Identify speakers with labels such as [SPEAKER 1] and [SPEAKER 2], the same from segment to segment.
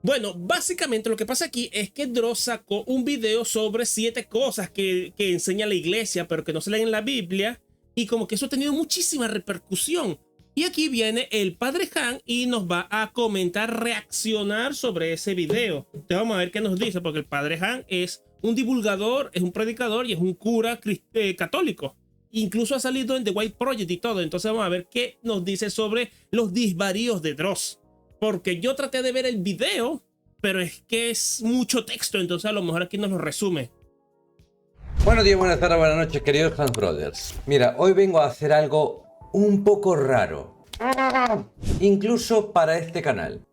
[SPEAKER 1] Bueno, básicamente lo que pasa aquí es que Dross sacó un video sobre 7 cosas que enseña la iglesia, pero que no se leen en la Biblia, y como que eso ha tenido muchísima repercusión. Y aquí viene el Padre Han y nos va a comentar, reaccionar sobre ese video. Entonces vamos a ver qué nos dice, porque el Padre Han es un divulgador, es un predicador y es un cura católico. Incluso ha salido en The White Project y todo. Entonces vamos a ver qué nos dice sobre los disvaríos de Dross. Porque yo traté de ver el video, pero es que es mucho texto, entonces a lo mejor aquí nos lo resume.
[SPEAKER 2] Buenos días, buenas tardes, buenas noches, queridos Hans Brothers. Mira, hoy vengo a hacer algo un poco raro, incluso para este canal.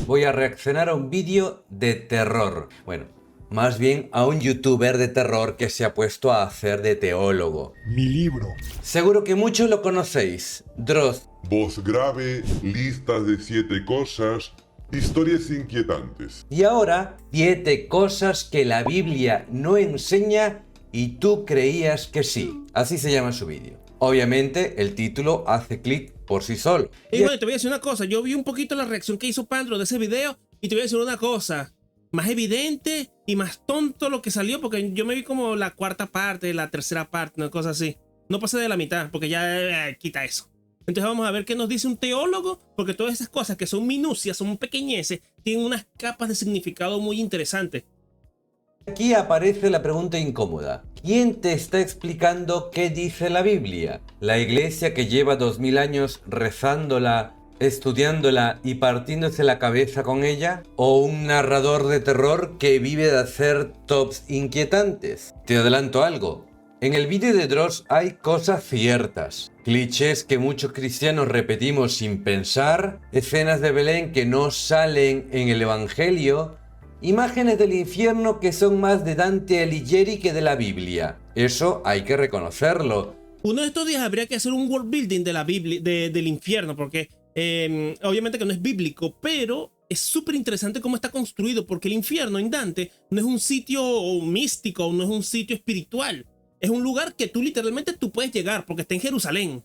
[SPEAKER 2] Voy a reaccionar a un vídeo de terror. Bueno, más bien a un youtuber de terror que se ha puesto a hacer de teólogo.
[SPEAKER 3] Mi libro.
[SPEAKER 2] Seguro que muchos lo conocéis, Dross.
[SPEAKER 3] Voz grave, listas de 7 cosas, historias inquietantes.
[SPEAKER 2] Y ahora, 7 cosas que la Biblia no enseña y tú creías que sí. Así se llama su vídeo. Obviamente, el título hace clic por sí solo.
[SPEAKER 1] Y bueno, te voy a decir una cosa. Yo vi un poquito la reacción que hizo Pandro de ese video y te voy a decir una cosa. Más evidente y más tonto lo que salió, porque yo me vi como la 4ª parte, la 3ª parte, una cosa así. No pasé de la mitad, porque ya quita eso. Entonces vamos a ver qué nos dice un teólogo, porque todas esas cosas que son minucias, son pequeñeces, tienen unas capas de significado muy interesantes.
[SPEAKER 2] Aquí aparece la pregunta incómoda. ¿Quién te está explicando qué dice la Biblia? ¿La iglesia que lleva 2000 años rezándola, estudiándola y partiéndose la cabeza con ella? ¿O un narrador de terror que vive de hacer tops inquietantes? Te adelanto algo. En el vídeo de Dross hay cosas ciertas, clichés que muchos cristianos repetimos sin pensar, escenas de Belén que no salen en el Evangelio, imágenes del infierno que son más de Dante Alighieri que de la Biblia. Eso hay que reconocerlo.
[SPEAKER 1] Uno de estos días habría que hacer un world building de la Biblia, del infierno, porque obviamente que no es bíblico, pero es súper interesante cómo está construido, porque el infierno en Dante no es un sitio místico, no es un sitio espiritual. Es un lugar que tú literalmente tú puedes llegar porque está en Jerusalén.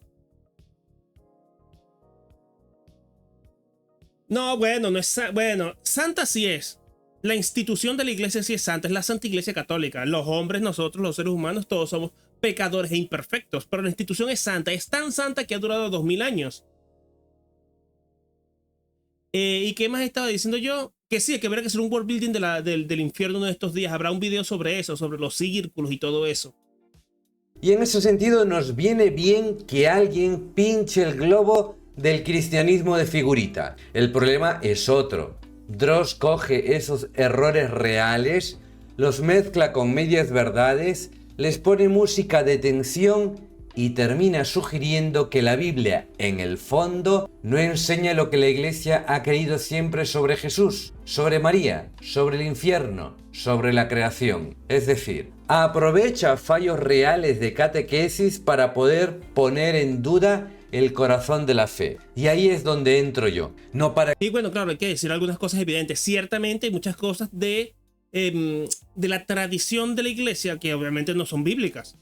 [SPEAKER 1] No, bueno, no es... Bueno, santa sí es. La institución de la iglesia sí es santa. Es la Santa Iglesia Católica. Los hombres, nosotros, los seres humanos, todos somos pecadores e imperfectos. Pero la institución es santa. Es tan santa que ha durado 2000 años. ¿Y qué más estaba diciendo yo? Que sí, que habrá que hacer un world building del infierno uno de estos días. Habrá un video sobre eso, sobre los círculos y todo eso.
[SPEAKER 2] Y en ese sentido nos viene bien que alguien pinche el globo del cristianismo de figurita. El problema es otro. Dross coge esos errores reales, los mezcla con medias verdades, les pone música de tensión y termina sugiriendo que la Biblia, en el fondo, no enseña lo que la Iglesia ha creído siempre sobre Jesús, sobre María, sobre el infierno, sobre la creación. Es decir, aprovecha fallos reales de catequesis para poder poner en duda el corazón de la fe. Y ahí es donde entro yo. No para...
[SPEAKER 1] Y bueno, claro, hay que decir algunas cosas evidentes. Ciertamente hay muchas cosas de la tradición de la iglesia que obviamente no son bíblicas.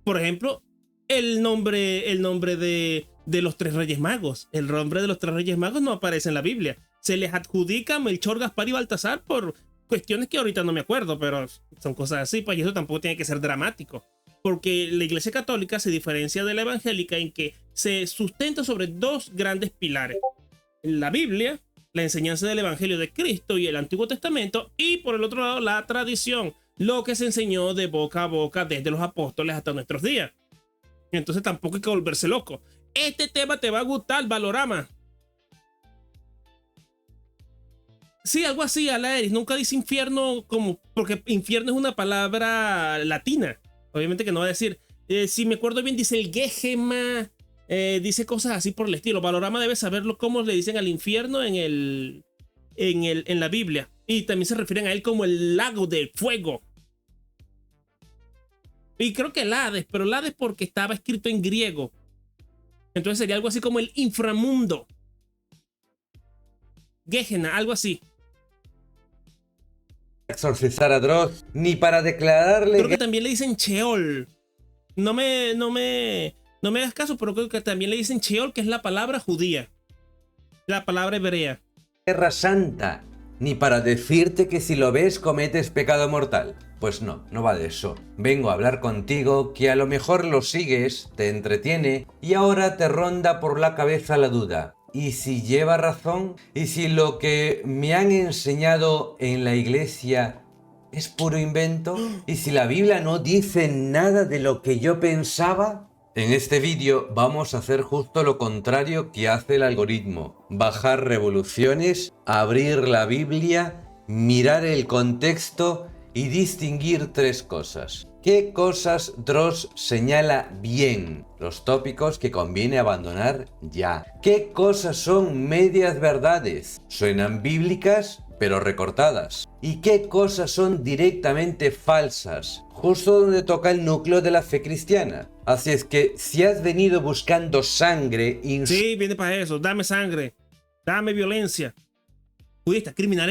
[SPEAKER 1] Por ejemplo, el nombre de los 3 Reyes Magos. El nombre de los 3 Reyes Magos no aparece en la Biblia. Se les adjudica a Melchor, Gaspar y Baltasar por cuestiones que ahorita no me acuerdo, pero son cosas así, pues, y eso tampoco tiene que ser dramático. Porque la Iglesia Católica se diferencia de la evangélica en que se sustenta sobre 2 grandes pilares. La Biblia, la enseñanza del Evangelio de Cristo y el Antiguo Testamento, y por el otro lado la tradición, lo que se enseñó de boca a boca desde los apóstoles hasta nuestros días. Entonces tampoco hay que volverse loco. Este tema te va a gustar, Valorama. Sí, algo así, Alaeris. Nunca dice infierno como... Porque infierno es una palabra latina. Obviamente que no va a decir... si me acuerdo bien, dice el Gehema. Dice cosas así por el estilo. Valorama debe saberlo cómo le dicen al infierno en la Biblia. Y también se refieren a él como el lago del fuego. Y creo que el Hades, pero el Hades porque estaba escrito en griego. Entonces sería algo así como el inframundo. Gehenna, algo así.
[SPEAKER 2] Exorcizar a Dross, ni para declararle...
[SPEAKER 1] Creo que también le dicen Sheol. No me hagas caso, pero creo que también le dicen Sheol, que es la palabra judía. La palabra hebrea.
[SPEAKER 2] Tierra Santa, ni para decirte que si lo ves cometes pecado mortal. Pues no, no va de eso. Vengo a hablar contigo que a lo mejor lo sigues, te entretiene y ahora te ronda por la cabeza la duda. ¿Y si lleva razón? ¿Y si lo que me han enseñado en la iglesia es puro invento? ¿Y si la Biblia no dice nada de lo que yo pensaba? En este vídeo vamos a hacer justo lo contrario que hace el algoritmo. Bajar revoluciones, abrir la Biblia, mirar el contexto y distinguir tres cosas. ¿Qué cosas Dross señala bien? Los tópicos que conviene abandonar ya. ¿Qué cosas son medias verdades? Suenan bíblicas, pero recortadas. ¿Y qué cosas son directamente falsas? Justo donde toca el núcleo de la fe cristiana. Así es que si has venido buscando sangre...
[SPEAKER 1] Sí, viene para eso. Dame sangre. Dame violencia. Uy, está criminal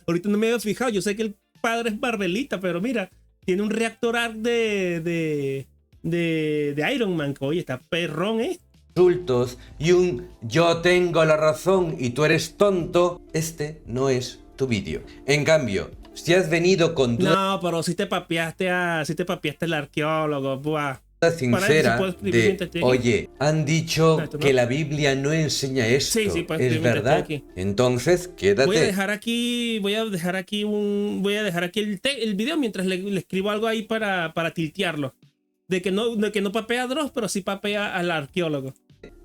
[SPEAKER 1] ahorita no me había fijado. Yo sé que el padre es Barbelita, pero mira, tiene un reactor de Iron Man. Oye, está perrón,
[SPEAKER 2] insultos y un yo tengo la razón y tú eres tonto, este no es tu vídeo. En cambio, si has venido con dudas...
[SPEAKER 1] No, pero si te papeaste el arqueólogo, buah.
[SPEAKER 2] Sincera de, oye, han dicho que la Biblia no enseña esto,
[SPEAKER 1] sí,
[SPEAKER 2] ¿es verdad? Entonces, quédate.
[SPEAKER 1] Voy a dejar aquí el video mientras le escribo algo ahí para tiltearlo. De que no papea a Dross, pero sí papea al arqueólogo.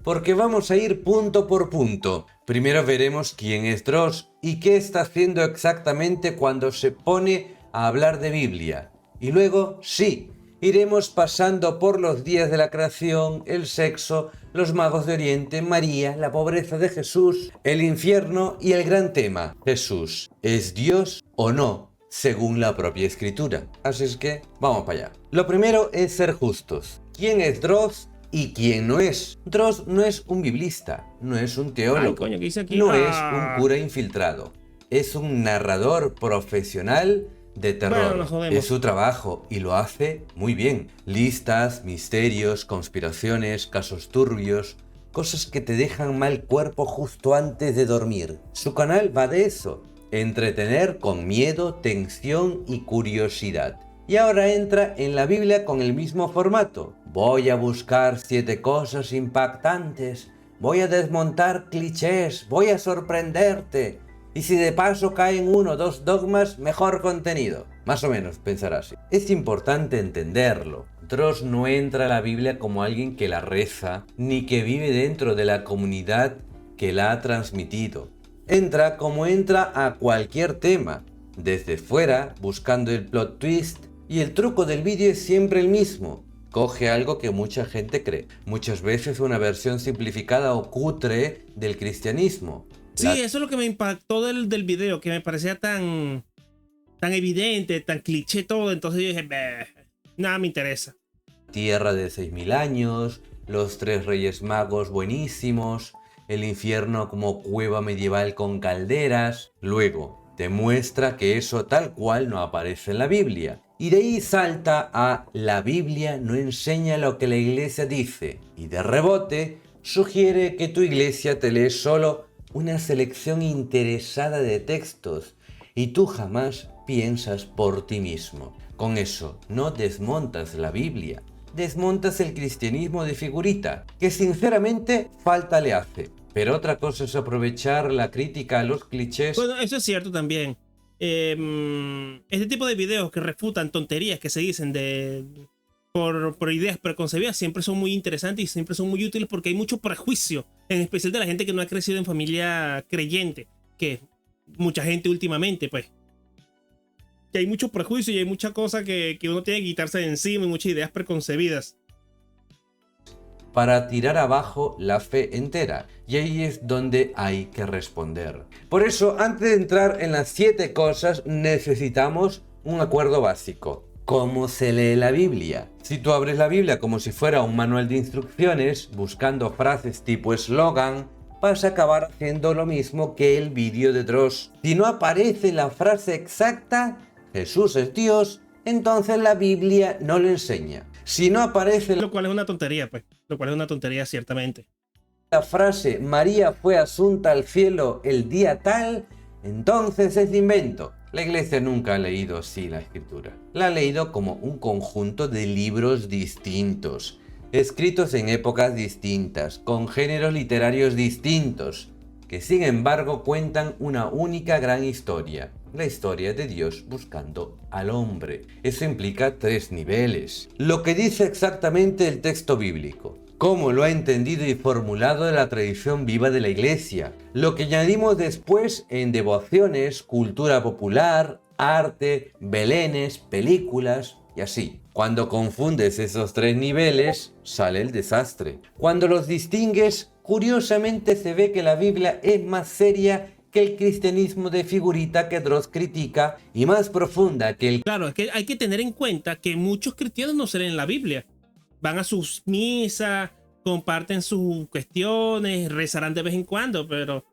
[SPEAKER 2] Porque vamos a ir punto por punto. Primero veremos quién es Dross y qué está haciendo exactamente cuando se pone a hablar de Biblia. Y luego, sí, iremos pasando por los días de la creación, el sexo, los magos de Oriente, María, la pobreza de Jesús, el infierno y el gran tema, Jesús, ¿es Dios o no? Según la propia escritura. Así es que, vamos para allá. Lo primero es ser justos. ¿Quién es Dross y quién no es? Dross no es un biblista, no es un teólogo,
[SPEAKER 1] ay, coño, ¿qué hice aquí?
[SPEAKER 2] no es un cura infiltrado. Es un narrador profesional de terror.
[SPEAKER 1] Bueno,
[SPEAKER 2] es su trabajo y lo hace muy bien. Listas, misterios, conspiraciones, casos turbios, cosas que te dejan mal cuerpo justo antes de dormir. Su canal va de eso, entretener con miedo, tensión y curiosidad. Y ahora entra en la Biblia con el mismo formato. Voy a buscar 7 cosas impactantes, voy a desmontar clichés, voy a sorprenderte. Y si de paso caen 1 o 2 dogmas, mejor contenido. Más o menos, pensarás. Es importante entenderlo. Dross no entra a la Biblia como alguien que la reza, ni que vive dentro de la comunidad que la ha transmitido. Entra como entra a cualquier tema, desde fuera, buscando el plot twist, y el truco del vídeo es siempre el mismo. Coge algo que mucha gente cree, muchas veces una versión simplificada o cutre del cristianismo.
[SPEAKER 1] Sí, eso es lo que me impactó del video, que me parecía tan evidente, tan cliché todo. Entonces yo dije, nada me interesa.
[SPEAKER 2] Tierra de 6000 años, los 3 reyes magos buenísimos, el infierno como cueva medieval con calderas. Luego, te muestra que eso tal cual no aparece en la Biblia. Y de ahí salta a la Biblia no enseña lo que la iglesia dice. Y de rebote, sugiere que tu iglesia te lee solo una selección interesada de textos y tú jamás piensas por ti mismo. Con eso no desmontas la Biblia, desmontas el cristianismo de figurita, que sinceramente falta le hace. Pero otra cosa es aprovechar la crítica a los clichés.
[SPEAKER 1] Bueno, eso es cierto también. Este tipo de videos que refutan tonterías que se dicen por ideas preconcebidas siempre son muy interesantes y siempre son muy útiles porque hay mucho prejuicio, en especial de la gente que no ha crecido en familia creyente, que mucha gente últimamente, pues, que hay mucho prejuicio y hay mucha cosa que uno tiene que quitarse de encima y muchas ideas preconcebidas.
[SPEAKER 2] Para tirar abajo la fe entera. Y ahí es donde hay que responder. Por eso, antes de entrar en las 7 cosas, necesitamos un acuerdo básico. ¿Cómo se lee la Biblia? Si tú abres la Biblia como si fuera un manual de instrucciones, buscando frases tipo eslogan, vas a acabar haciendo lo mismo que el vídeo de Dross. Si no aparece la frase exacta, Jesús es Dios, entonces la Biblia no lo enseña. Si no aparece
[SPEAKER 1] Lo cual es una tontería, pues. Lo cual es una tontería, ciertamente.
[SPEAKER 2] la frase María fue asunta al cielo el día tal, entonces es invento. La Iglesia nunca ha leído así la Escritura. La ha leído como un conjunto de libros distintos, escritos en épocas distintas, con géneros literarios distintos, que sin embargo cuentan una única gran historia, la historia de Dios buscando al hombre. Eso implica 3 niveles. Lo que dice exactamente el texto bíblico, cómo lo ha entendido y formulado la tradición viva de la Iglesia, lo que añadimos después en devociones, cultura popular, arte, belenes, películas y así. Cuando confundes esos 3 niveles, sale el desastre. Cuando los distingues, curiosamente se ve que la Biblia es más seria que el cristianismo de figurita que Dross critica y más profunda que el...
[SPEAKER 1] Claro, es que hay que tener en cuenta que muchos cristianos no se leen la Biblia. Van a sus misas, comparten sus cuestiones, rezarán de vez en cuando, pero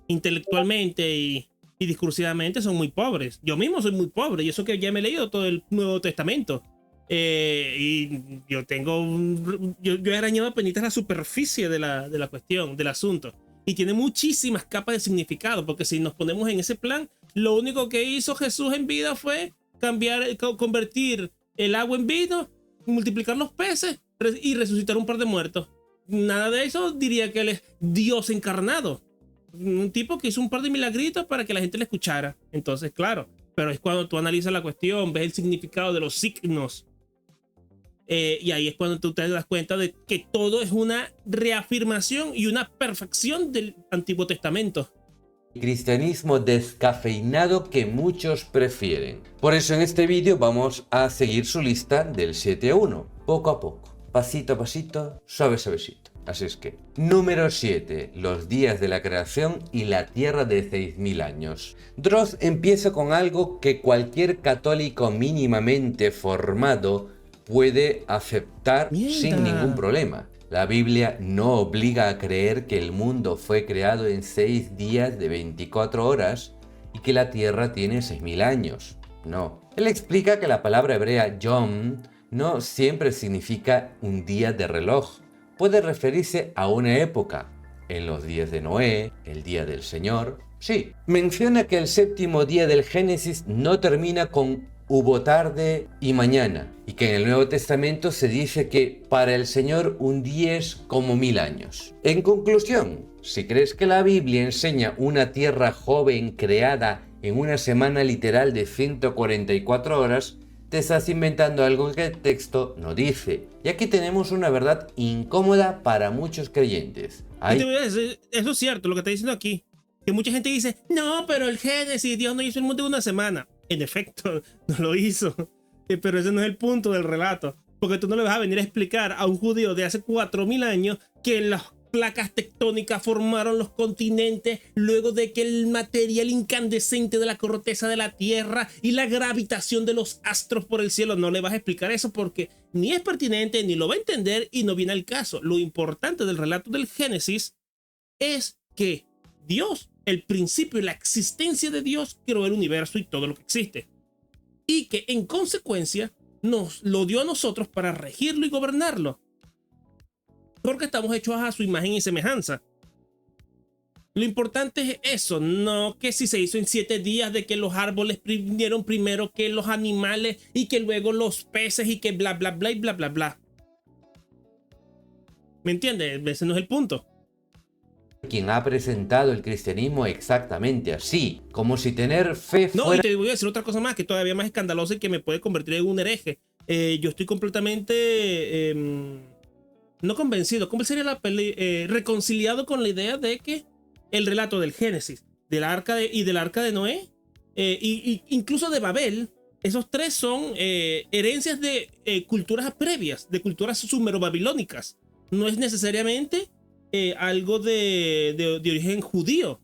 [SPEAKER 1] intelectualmente y discursivamente son muy pobres. Yo mismo soy muy pobre y eso que ya me he leído todo el Nuevo Testamento. Y yo tengo yo he arañado apenas la superficie de la cuestión, del asunto. Y tiene muchísimas capas de significado, porque si nos ponemos en ese plan, lo único que hizo Jesús en vida fue convertir el agua en vino, multiplicar los peces y resucitar un par de muertos. Nada de eso diría que él es Dios encarnado. Un tipo que hizo un par de milagritos para que la gente le escuchara. Entonces, claro, pero es cuando tú analizas la cuestión, ves el significado de los signos. Y ahí es cuando tú te das cuenta de que todo es una reafirmación y una perfección del Antiguo Testamento.
[SPEAKER 2] Cristianismo descafeinado que muchos prefieren. Por eso en este vídeo vamos a seguir su lista del 7 a 1, poco a poco, pasito a pasito, suave suavecito. Así es que, número 7, los días de la creación y la tierra de 6000 años. Dross empieza con algo que cualquier católico mínimamente formado puede aceptar sin ningún problema. La Biblia no obliga a creer que el mundo fue creado en 6 días de 24 horas y que la Tierra tiene 6000 años. No. Él explica que la palabra hebrea yom no siempre significa un día de reloj. Puede referirse a una época. En los días de Noé, el día del Señor. Sí. Menciona que el 7º día del Génesis no termina con hubo tarde y mañana, y que en el Nuevo Testamento se dice que para el Señor un día es como 1000 años. En conclusión, si crees que la Biblia enseña una tierra joven creada en una semana literal de 144 horas, te estás inventando algo que el texto no dice. Y aquí tenemos una verdad incómoda para muchos creyentes.
[SPEAKER 1] Eso es cierto, lo que está diciendo aquí. Que mucha gente dice, no, pero el Génesis, Dios no hizo el mundo en una semana. En efecto, no lo hizo. Pero ese no es el punto del relato. Porque tú no le vas a venir a explicar a un judío de hace 4000 años que las placas tectónicas formaron los continentes luego de que el material incandescente de la corteza de la Tierra y la gravitación de los astros por el cielo. No le vas a explicar eso porque ni es pertinente, ni lo va a entender y no viene al caso. Lo importante del relato del Génesis es que Dios, el principio y la existencia de Dios, creó el universo y todo lo que existe. Y que en consecuencia nos lo dio a nosotros para regirlo y gobernarlo. Porque estamos hechos a su imagen y semejanza. Lo importante es eso, no que si se hizo en 7 días, de que los árboles vinieron primero que los animales y que luego los peces y que bla bla bla y bla bla bla. ¿Me entiendes? Ese no es el punto.
[SPEAKER 2] Quien ha presentado el cristianismo exactamente así, como si tener fe fuera...
[SPEAKER 1] No, y te voy a decir otra cosa más, que todavía más escandalosa y que me puede convertir en un hereje. Yo estoy completamente... no convencido, ¿cómo sería reconciliado con la idea de que el relato del Génesis, del arca del arca de Noé, y incluso de Babel, esos 3 son herencias de culturas previas, de culturas sumero-babilónicas. No es necesariamente algo de origen judío.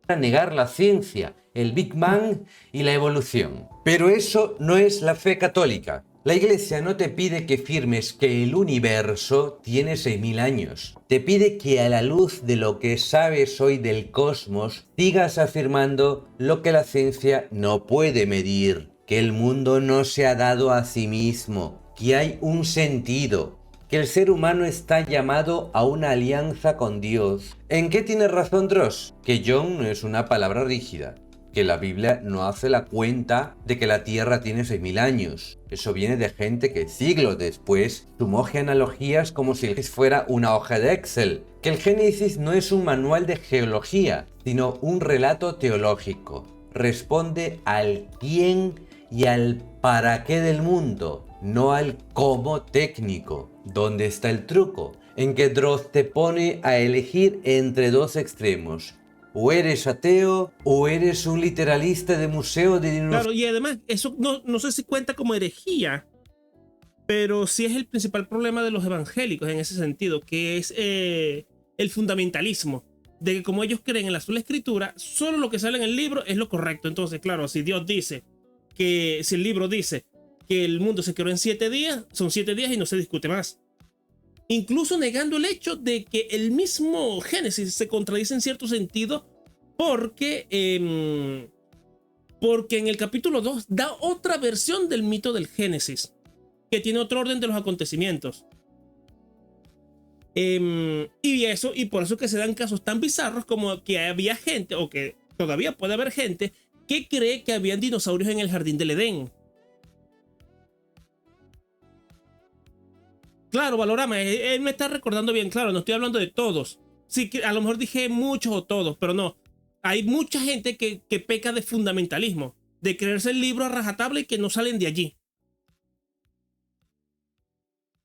[SPEAKER 2] A negar la ciencia, el Big Bang y la evolución. Pero eso no es la fe católica. La Iglesia no te pide que firmes que el universo tiene 6000 años. Te pide que a la luz de lo que sabes hoy del cosmos, sigas afirmando lo que la ciencia no puede medir. Que el mundo no se ha dado a sí mismo. Que hay un sentido. que el ser humano está llamado a una alianza con Dios. ¿En qué tiene razón Dross? Que John no es una palabra rígida, que la Biblia no hace la cuenta de que la Tierra tiene 6000 años. Eso viene de gente que siglos después sumoje analogías como si fuera una hoja de Excel. Que el Génesis no es un manual de geología, sino un relato teológico. Responde al quién y al para qué del mundo, no al cómo técnico. ¿Dónde está el truco? En que Dross te pone a elegir entre dos extremos. O eres ateo o eres un literalista de museo de dinosaurios.
[SPEAKER 1] Claro, y además, eso no sé si cuenta como herejía, pero sí es el principal problema de los evangélicos en ese sentido, que es el fundamentalismo, de que como ellos creen en la sola escritura, solo lo que sale en el libro es lo correcto. Entonces, claro, si Dios dice que, si el libro dice que el mundo se creó en 7 días, son 7 días y no se discute más. Incluso negando el hecho de que el mismo Génesis se contradice en cierto sentido porque en el capítulo 2 da otra versión del mito del Génesis, que tiene otro orden de los acontecimientos. Y por eso que se dan casos tan bizarros como que había gente, o que todavía puede haber gente, que cree que habían dinosaurios en el jardín del Edén. Claro, Valorama, él me está recordando bien, claro, no estoy hablando de todos. Sí, que a lo mejor dije muchos o todos, pero no. Hay mucha gente que peca de fundamentalismo, de creerse el libro a rajatabla y que no salen de allí.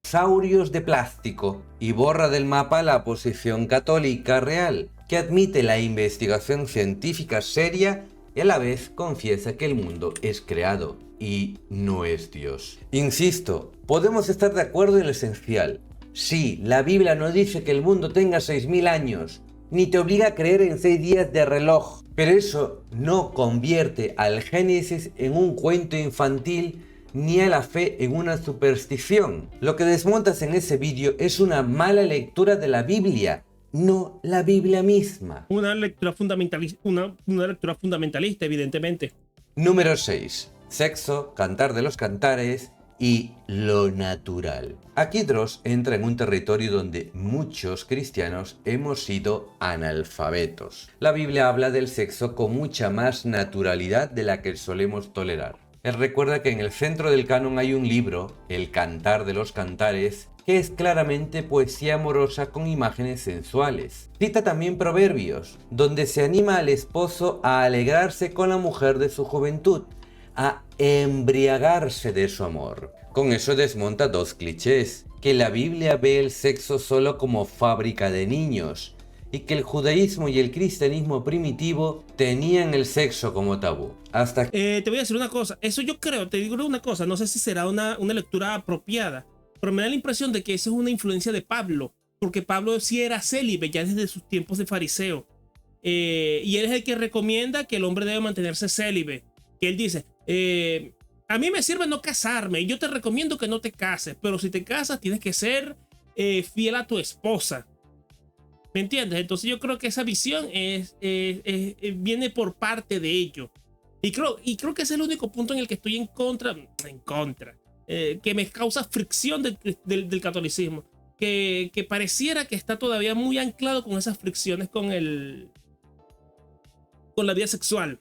[SPEAKER 2] Dinosaurios de plástico y borra del mapa la posición católica real, que admite la investigación científica seria y a la vez confiesa que el mundo es creado y no es Dios. Insisto, podemos estar de acuerdo en lo esencial. Sí, la Biblia no dice que el mundo tenga 6000 años, ni te obliga a creer en 6 días de reloj, pero eso no convierte al Génesis en un cuento infantil ni a la fe en una superstición. Lo que desmontas en ese vídeo es una mala lectura de la Biblia, no la Biblia misma.
[SPEAKER 1] Una lectura fundamentalista, una lectura fundamentalista, evidentemente.
[SPEAKER 2] Número 6. Sexo, Cantar de los Cantares y lo natural. Aquí Dross entra en un territorio donde muchos cristianos hemos sido analfabetos. La Biblia habla del sexo con mucha más naturalidad de la que solemos tolerar. Él recuerda que en el centro del canon hay un libro, el Cantar de los Cantares, que es claramente poesía amorosa con imágenes sensuales. Cita también Proverbios, donde se anima al esposo a alegrarse con la mujer de su juventud, a embriagarse de su amor. Con eso desmonta dos clichés, que la Biblia ve el sexo solo como fábrica de niños, y que el judaísmo y el cristianismo primitivo tenían el sexo como tabú. Hasta
[SPEAKER 1] Te voy a decir una cosa, eso yo creo, te digo una cosa, no sé si será una lectura apropiada, pero me da la impresión de que eso es una influencia de Pablo, porque Pablo sí era célibe ya desde sus tiempos de fariseo, y él es el que recomienda que el hombre debe mantenerse célibe, que él dice, a mí me sirve no casarme, yo te recomiendo que no te cases, pero si te casas tienes que ser fiel a tu esposa. ¿Me entiendes? Entonces yo creo que esa visión viene por parte de ello. Y creo que ese es el único punto en el que estoy en contra, que me causa fricción del catolicismo. Que pareciera que está todavía muy anclado con esas fricciones con la vida sexual.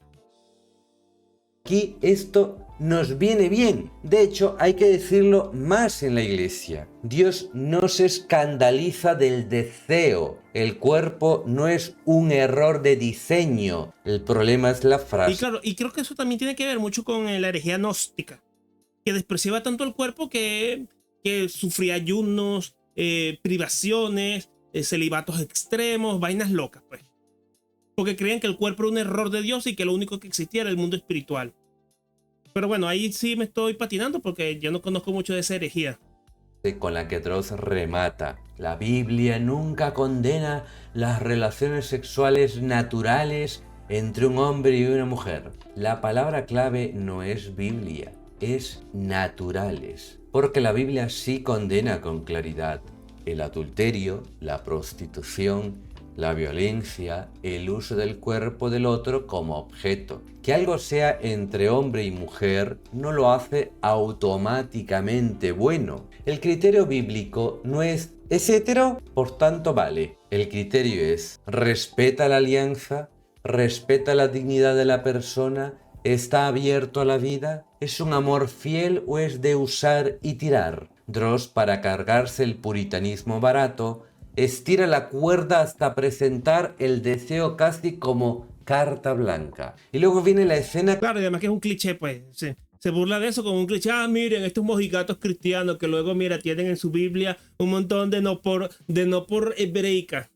[SPEAKER 2] aquí esto nos viene bien. De hecho, hay que decirlo más en la iglesia. Dios no se escandaliza del deseo. El cuerpo no es un error de diseño. El problema es la frase.
[SPEAKER 1] Y claro, y creo que eso también tiene que ver mucho con la herejía gnóstica, que despreciaba tanto el cuerpo que sufría ayunos, privaciones, celibatos extremos, vainas locas, pues. Porque creían que el cuerpo era un error de Dios y que lo único que existía era el mundo espiritual. Pero bueno, ahí sí me estoy patinando porque yo no conozco mucho de esa herejía.
[SPEAKER 2] Con la que Dross remata: la Biblia nunca condena las relaciones sexuales naturales entre un hombre y una mujer. La palabra clave no es Biblia, es naturales. Porque la Biblia sí condena con claridad el adulterio, la prostitución, la violencia, el uso del cuerpo del otro como objeto. Que algo sea entre hombre y mujer no lo hace automáticamente bueno. El criterio bíblico no es hetero, por tanto vale. El criterio es respeta la alianza, respeta la dignidad de la persona, está abierto a la vida, es un amor fiel o es de usar y tirar. Dross, para cargarse el puritanismo barato, estira la cuerda hasta presentar el deseo casi como carta blanca. Y luego viene la escena...
[SPEAKER 1] Claro, y además que es un cliché, pues. Sí. Se burla de eso con un cliché. Ah, miren, estos mojigatos cristianos que luego, mira, tienen en su Biblia un montón de no por hebreica.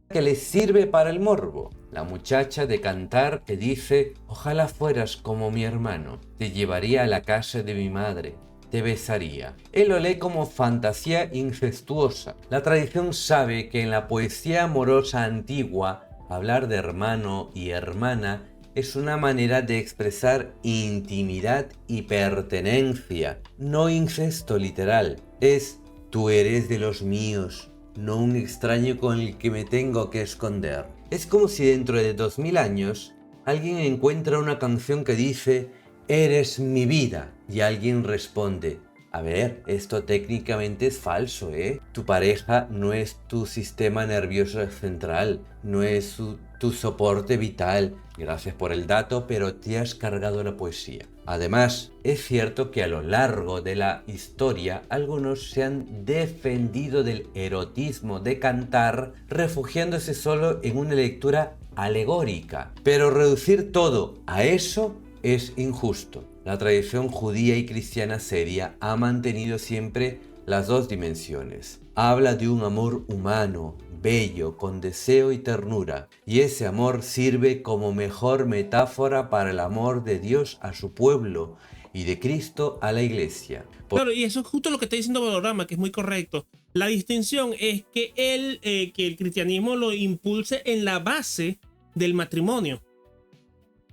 [SPEAKER 2] que les sirve para el morbo. La muchacha de cantar que dice: ojalá fueras como mi hermano, te llevaría a la casa de mi madre, te besaría. Él lo lee como fantasía incestuosa. La tradición sabe que en la poesía amorosa antigua, hablar de hermano y hermana es una manera de expresar intimidad y pertenencia, no incesto literal. Es tú eres de los míos, no un extraño con el que me tengo que esconder. Es como si dentro de 2000 años alguien encuentra una canción que dice eres mi vida y alguien responde: a ver, esto técnicamente es falso, ¿eh? Tu pareja no es tu sistema nervioso central, no es tu soporte vital. Gracias por el dato, pero te has cargado la poesía. Además, es cierto que a lo largo de la historia algunos se han defendido del erotismo de cantar, refugiándose solo en una lectura alegórica. Pero reducir todo a eso es injusto. La tradición judía y cristiana seria ha mantenido siempre las dos dimensiones. Habla de un amor humano, bello, con deseo y ternura, y ese amor sirve como mejor metáfora para el amor de Dios a su pueblo y de Cristo a la iglesia.
[SPEAKER 1] Claro, y eso es justo lo que está diciendo Valorama, que es muy correcto. La distinción es que el cristianismo lo impulse en la base del matrimonio.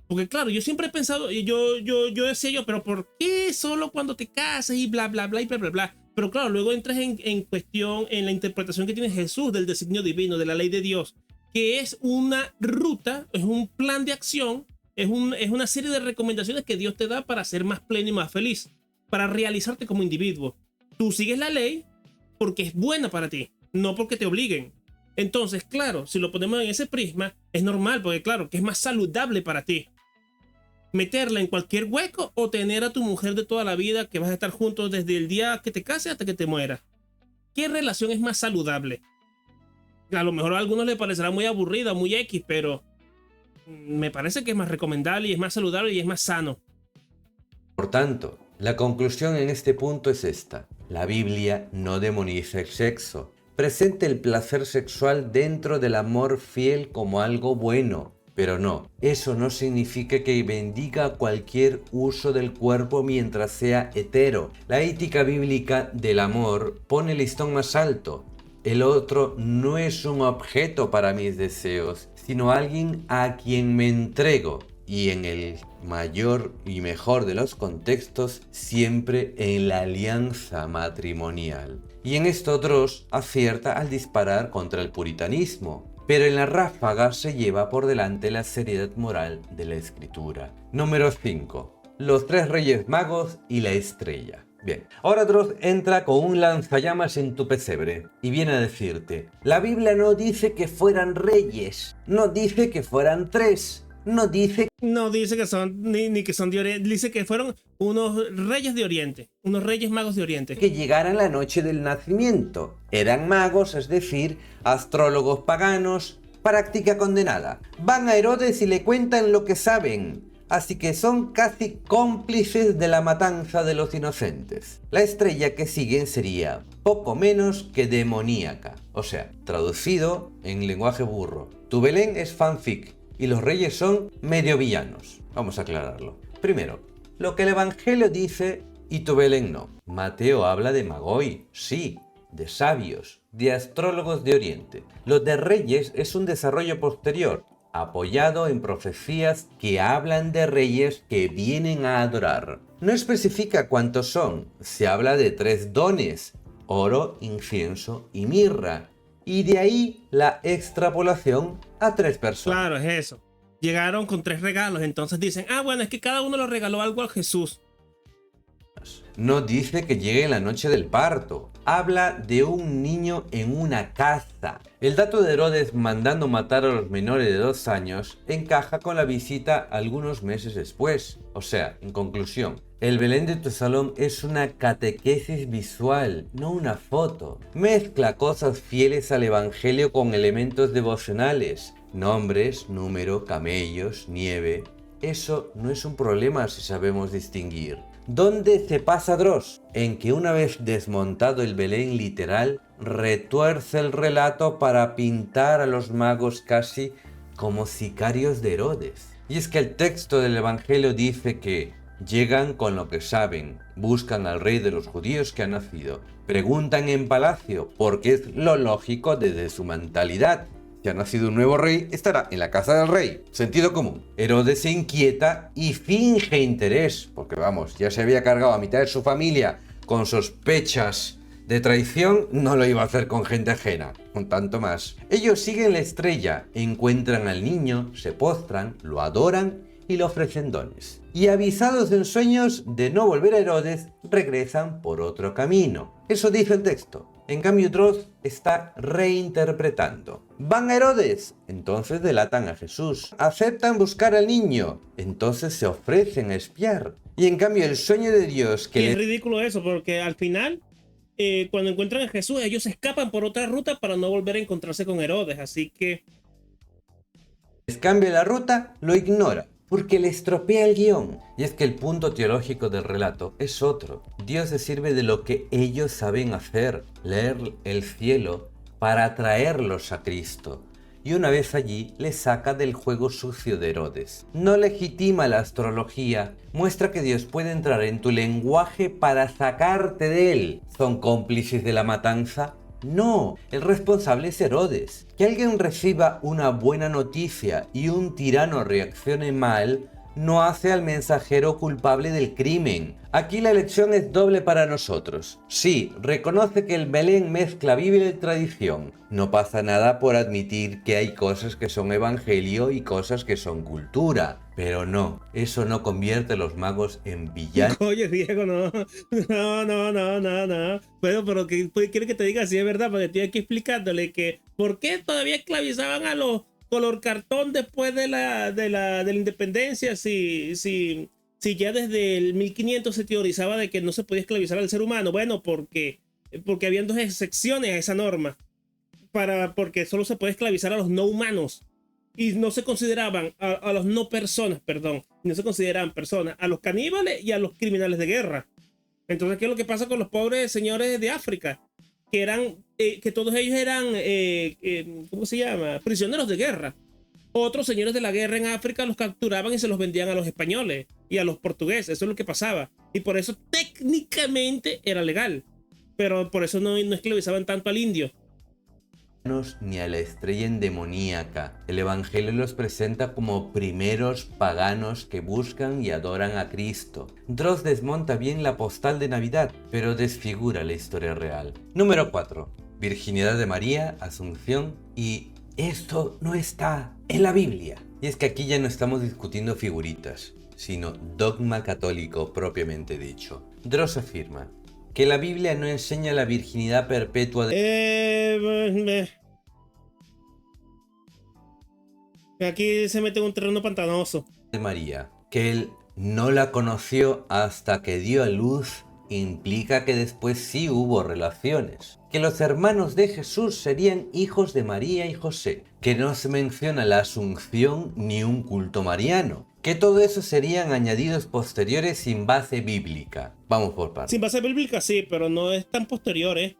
[SPEAKER 1] Porque claro, yo siempre he pensado, yo decía pero ¿por qué solo cuando te casas y bla, bla, bla, y bla, bla, bla? Pero claro, luego entras en cuestión, en la interpretación que tiene Jesús del designio divino, de la ley de Dios, que es una ruta, es un plan de acción, es una serie de recomendaciones que Dios te da para ser más pleno y más feliz, para realizarte como individuo. Tú sigues la ley porque es buena para ti, no porque te obliguen. Entonces, claro, si lo ponemos en ese prisma, es normal, porque claro, que es más saludable para ti meterla en cualquier hueco o tener a tu mujer de toda la vida que vas a estar juntos desde el día que te cases hasta que te mueras. ¿Qué relación es más saludable? A lo mejor a algunos les parecerá muy aburrida, muy X, pero me parece que es más recomendable y es más saludable y es más sano.
[SPEAKER 2] Por tanto, la conclusión en este punto es esta: la Biblia no demoniza el sexo, presenta el placer sexual dentro del amor fiel como algo bueno. Pero no, eso no significa que bendiga cualquier uso del cuerpo mientras sea hetero. La ética bíblica del amor pone el listón más alto. El otro no es un objeto para mis deseos, sino alguien a quien me entrego. Y en el mayor y mejor de los contextos, siempre en la alianza matrimonial. Y en esto Dross acierta al disparar contra el puritanismo. Pero en la ráfaga se lleva por delante la seriedad moral de la escritura. Número 5. Los tres reyes magos y la estrella. Bien, ahora Dross entra con un lanzallamas en tu pesebre y viene a decirte: la Biblia no dice que fueran reyes, no dice que fueran tres, no dice
[SPEAKER 1] que son ni que son de Oriente, dice que fueron unos reyes de Oriente, unos reyes magos de Oriente.
[SPEAKER 2] que llegaran la noche del nacimiento. Eran magos, es decir, astrólogos paganos, práctica condenada. Van a Herodes y le cuentan lo que saben, así que son casi cómplices de la matanza de los inocentes. La estrella que siguen sería poco menos que demoníaca, o sea, traducido en lenguaje burro. Tu Belén es fanfic y los reyes son medio villanos. Vamos a aclararlo. Primero, lo que el Evangelio dice y tu Belén no. Mateo habla de magoi, sí, de sabios, de astrólogos de Oriente. Lo de reyes es un desarrollo posterior, apoyado en profecías que hablan de reyes que vienen a adorar. No especifica cuántos son, se habla de 3 dones: oro, incienso y mirra. Y de ahí la extrapolación a 3 personas.
[SPEAKER 1] Claro, es eso. Llegaron con 3 regalos, entonces dicen, bueno, es que cada uno le regaló algo a Jesús.
[SPEAKER 2] semanas. No dice que llegue en la noche del parto. Habla de un niño en una casa. El dato de Herodes mandando matar a los menores de 2 años encaja con la visita algunos meses después. O sea, en conclusión, el Belén de tu salón es una catequesis visual, no una foto. Mezcla cosas fieles al Evangelio con elementos devocionales. Nombres, número, camellos, nieve. Eso no es un problema si sabemos distinguir. ¿Dónde se pasa Dross? En que una vez desmontado el Belén literal, retuerce el relato para pintar a los magos casi como sicarios de Herodes. Y es que el texto del Evangelio dice que llegan con lo que saben, buscan al rey de los judíos que ha nacido, preguntan en palacio, porque es lo lógico desde su mentalidad. Si ha nacido un nuevo rey, estará en la casa del rey. Sentido común. Herodes se inquieta y finge interés, porque vamos, ya se había cargado a mitad de su familia con sospechas de traición, no lo iba a hacer con gente ajena, con tanto más. Ellos siguen la estrella, encuentran al niño, se postran, lo adoran y le ofrecen dones. Y avisados en sueños de no volver a Herodes, regresan por otro camino. Eso dice el texto. En cambio, Dross está reinterpretando. Van a Herodes, entonces delatan a Jesús. Aceptan buscar al niño, entonces se ofrecen a espiar. Y en cambio, el sueño de Dios que
[SPEAKER 1] es ridículo eso, porque al final, cuando encuentran a Jesús, ellos escapan por otra ruta para no volver a encontrarse con Herodes. Así que
[SPEAKER 2] les cambia la ruta, lo ignora, porque le estropea el guión. Y es que el punto teológico del relato es otro. Dios se sirve de lo que ellos saben hacer, leer el cielo, para atraerlos a Cristo. Y una vez allí, les saca del juego sucio de Herodes. No legitima la astrología, muestra que Dios puede entrar en tu lenguaje para sacarte de él. ¿Son cómplices de la matanza? No, el responsable es Herodes. Que alguien reciba una buena noticia y un tirano reaccione mal, no hace al mensajero culpable del crimen. Aquí la lección es doble para nosotros. Sí, reconoce que el Belén mezcla Biblia y tradición. No pasa nada por admitir que hay cosas que son evangelio y cosas que son cultura. Pero no, eso no convierte a los magos en villanos.
[SPEAKER 1] Oye, Diego, no. Pero ¿qué quiere que te diga si es verdad? Porque estoy aquí explicándole que ¿por qué todavía esclavizaban a los color cartón después de la independencia? Si ya desde el 1500 se teorizaba de que no se podía esclavizar al ser humano. Bueno, porque habían 2 excepciones a esa norma. Porque solo se puede esclavizar a los no humanos. Y no se consideraban a los no personas, perdón. No se consideraban personas, a los caníbales y a los criminales de guerra. Entonces, ¿qué es lo que pasa con los pobres señores de África? Que todos ellos eran, ¿cómo se llama? Prisioneros de guerra. Otros señores de la guerra en África los capturaban y se los vendían a los españoles y a los portugueses. Eso es lo que pasaba. Y por eso técnicamente era legal. Pero por eso no esclavizaban tanto al indio.
[SPEAKER 2] Ni a la estrella demoníaca. El Evangelio los presenta como primeros paganos que buscan y adoran a Cristo. Dross desmonta bien la postal de Navidad, pero desfigura la historia real. Número 4. Virginidad de María, Asunción y esto no está en la Biblia. Y es que aquí ya no estamos discutiendo figuritas, sino dogma católico propiamente dicho. Dross afirma que la Biblia no enseña la virginidad perpetua de...
[SPEAKER 1] Aquí se mete en un terreno pantanoso.
[SPEAKER 2] De María, que él no la conoció hasta que dio a luz, implica que después sí hubo relaciones. Que los hermanos de Jesús serían hijos de María y José. Que no se menciona la Asunción ni un culto mariano. Que todo eso serían añadidos posteriores sin base bíblica. Vamos por partes.
[SPEAKER 1] Sin base bíblica sí, pero no es tan posterior, ¿eh?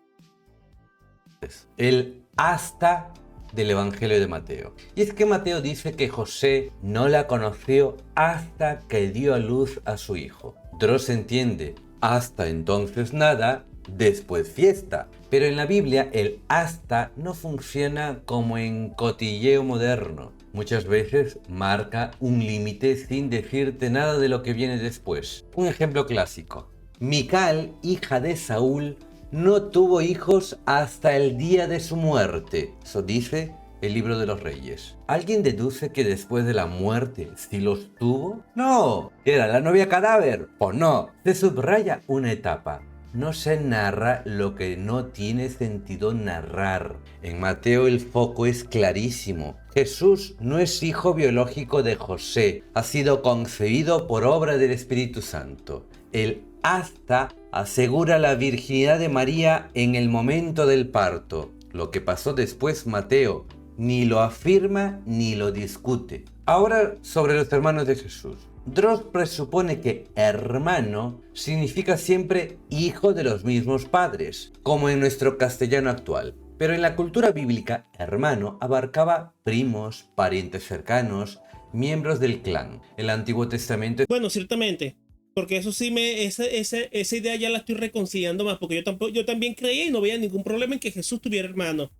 [SPEAKER 2] El hasta del Evangelio de Mateo. Y es que Mateo dice que José no la conoció hasta que dio a luz a su hijo. Dross entiende hasta entonces nada, después fiesta. Pero en la Biblia el hasta no funciona como en cotilleo moderno. Muchas veces marca un límite sin decirte nada de lo que viene después. Un ejemplo clásico. Mical, hija de Saúl, no tuvo hijos hasta el día de su muerte. Eso dice el libro de los Reyes. ¿Alguien deduce que después de la muerte sí los tuvo? No. ¿Era la novia cadáver? Pues no. Se subraya una etapa. No se narra lo que no tiene sentido narrar. En Mateo el foco es clarísimo. Jesús no es hijo biológico de José. Ha sido concebido por obra del Espíritu Santo. El hasta asegura la virginidad de María en el momento del parto. Lo que pasó después Mateo ni lo afirma ni lo discute. Ahora sobre los hermanos de Jesús. Dross presupone que hermano significa siempre hijo de los mismos padres, como en nuestro castellano actual. Pero en la cultura bíblica, hermano abarcaba primos, parientes cercanos, miembros del clan. El Antiguo Testamento...
[SPEAKER 1] Bueno, ciertamente, porque eso sí esa idea ya la estoy reconciliando más, porque yo también creía y no veía ningún problema en que Jesús tuviera hermano.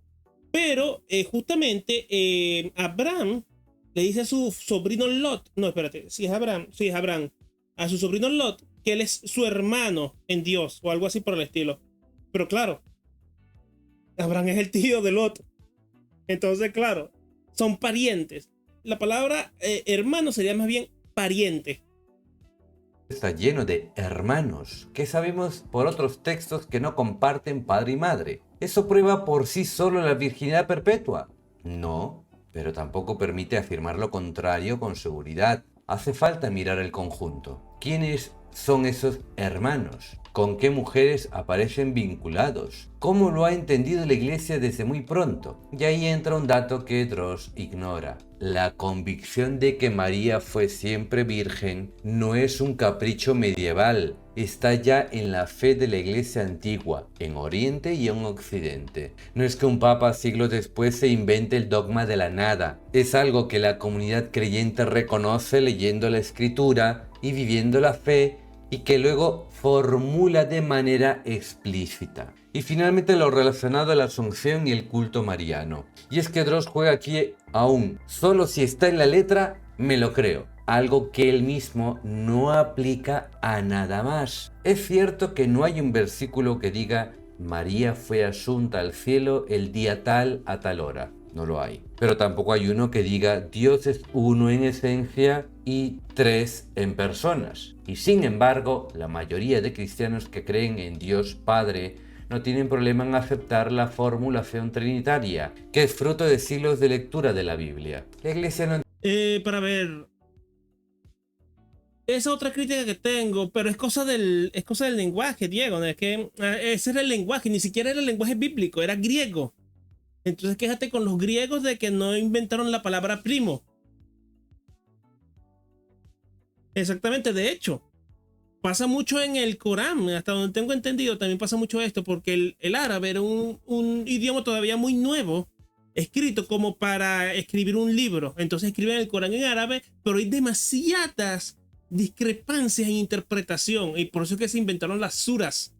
[SPEAKER 1] Pero justamente Abraham le dice a su sobrino Lot, no, espérate, sí es Abraham, a su sobrino Lot, que él es su hermano en Dios, o algo así por el estilo. Pero claro, Abraham es el tío de Lot. Entonces, claro, son parientes. La palabra hermano sería más bien pariente.
[SPEAKER 2] Está lleno de hermanos, que sabemos por otros textos que no comparten padre y madre. ¿Eso prueba por sí solo la virginidad perpetua? No, pero tampoco permite afirmar lo contrario con seguridad. Hace falta mirar el conjunto. ¿Quiénes son esos hermanos? ¿Con qué mujeres aparecen vinculados? ¿Cómo lo ha entendido la Iglesia desde muy pronto? Y ahí entra un dato que Dross ignora. La convicción de que María fue siempre virgen no es un capricho medieval. Está ya en la fe de la Iglesia antigua, en Oriente y en Occidente. No es que un papa siglos después se invente el dogma de la nada. Es algo que la comunidad creyente reconoce leyendo la Escritura y viviendo la fe, y que luego formula de manera explícita. Y finalmente lo relacionado a la Asunción y el culto mariano. Y es que Dross juega aquí aún, solo si está en la letra, me lo creo. Algo que él mismo no aplica a nada más. Es cierto que no hay un versículo que diga María fue asunta al cielo el día tal a tal hora. No lo hay. Pero tampoco hay uno que diga Dios es uno en esencia y tres en personas. Y sin embargo, la mayoría de cristianos que creen en Dios Padre no tienen problema en aceptar la formulación trinitaria, que es fruto de siglos de lectura de la Biblia. La Iglesia no...
[SPEAKER 1] Para ver, esa otra crítica que tengo, pero es cosa del lenguaje, Diego, ¿no? Es que ese era el lenguaje, ni siquiera era el lenguaje bíblico, era griego. Entonces quéjate con los griegos de que no inventaron la palabra primo. Exactamente, de hecho, pasa mucho en el Corán, hasta donde tengo entendido, también pasa mucho esto, porque el árabe era un idioma todavía muy nuevo, escrito como para escribir un libro. Entonces escriben el Corán en árabe, pero hay demasiadas discrepancias en interpretación, y por eso es que se inventaron las suras.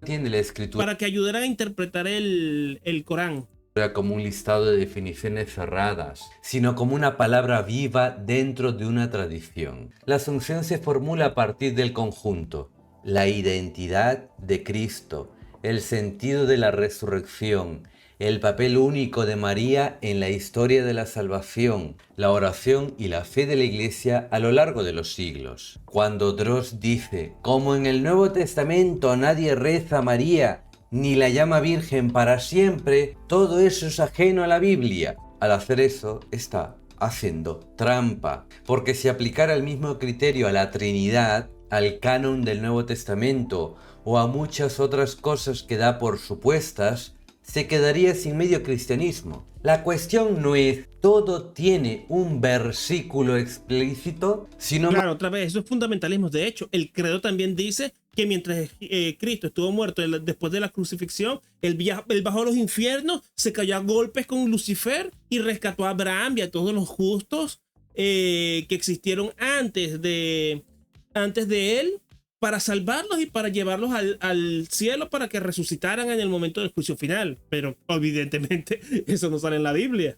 [SPEAKER 2] Entiende la escritura
[SPEAKER 1] Para que ayudaran a interpretar el Corán.
[SPEAKER 2] Como un listado de definiciones cerradas, sino como una palabra viva dentro de una tradición. La Asunción se formula a partir del conjunto, la identidad de Cristo, el sentido de la resurrección, el papel único de María en la historia de la salvación, la oración y la fe de la Iglesia a lo largo de los siglos. Cuando Dross dice, como en el Nuevo Testamento nadie reza a María, ni la llama virgen para siempre, todo eso es ajeno a la Biblia. Al hacer eso, está haciendo trampa, porque si aplicara el mismo criterio a la Trinidad, al canon del Nuevo Testamento o a muchas otras cosas que da por supuestas, se quedaría sin medio cristianismo. La cuestión no es todo tiene un versículo explícito, sino...
[SPEAKER 1] Claro, otra vez, eso es fundamentalismo. De hecho, el credo también dice que mientras Cristo estuvo muerto después de la crucifixión, él bajó a los infiernos, se cayó a golpes con Lucifer y rescató a Abraham y a todos los justos que existieron antes de él, para salvarlos y para llevarlos al cielo para que resucitaran en el momento del juicio final. Pero evidentemente eso no sale en la Biblia.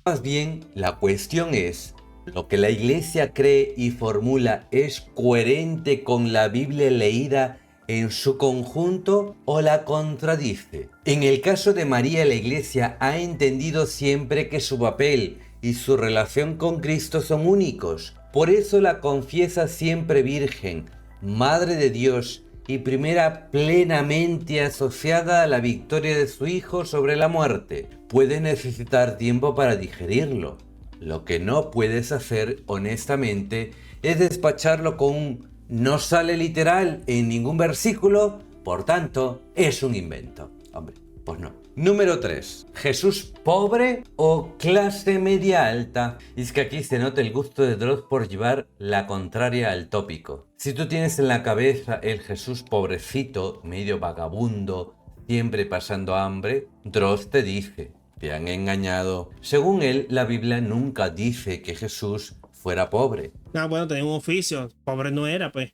[SPEAKER 2] Más bien, la cuestión es, ¿lo que la Iglesia cree y formula es coherente con la Biblia leída en su conjunto o la contradice. En el caso de María, la Iglesia ha entendido siempre que su papel y su relación con Cristo son únicos. Por eso la confiesa siempre virgen, Madre de Dios y primera plenamente asociada a la victoria de su Hijo sobre la muerte. Puedes necesitar tiempo para digerirlo. Lo que no puedes hacer, honestamente, es despacharlo con un no sale literal en ningún versículo, por tanto, es un invento. Hombre, pues no. Número 3. ¿Jesús pobre o clase media alta? Y es que aquí se nota el gusto de Dross por llevar la contraria al tópico. Si tú tienes en la cabeza el Jesús pobrecito, medio vagabundo, siempre pasando hambre, Dross te dice: te han engañado. Según él, la Biblia nunca dice que Jesús fuera pobre.
[SPEAKER 1] Ah, bueno, tenía un oficio. Pobre no era, pues.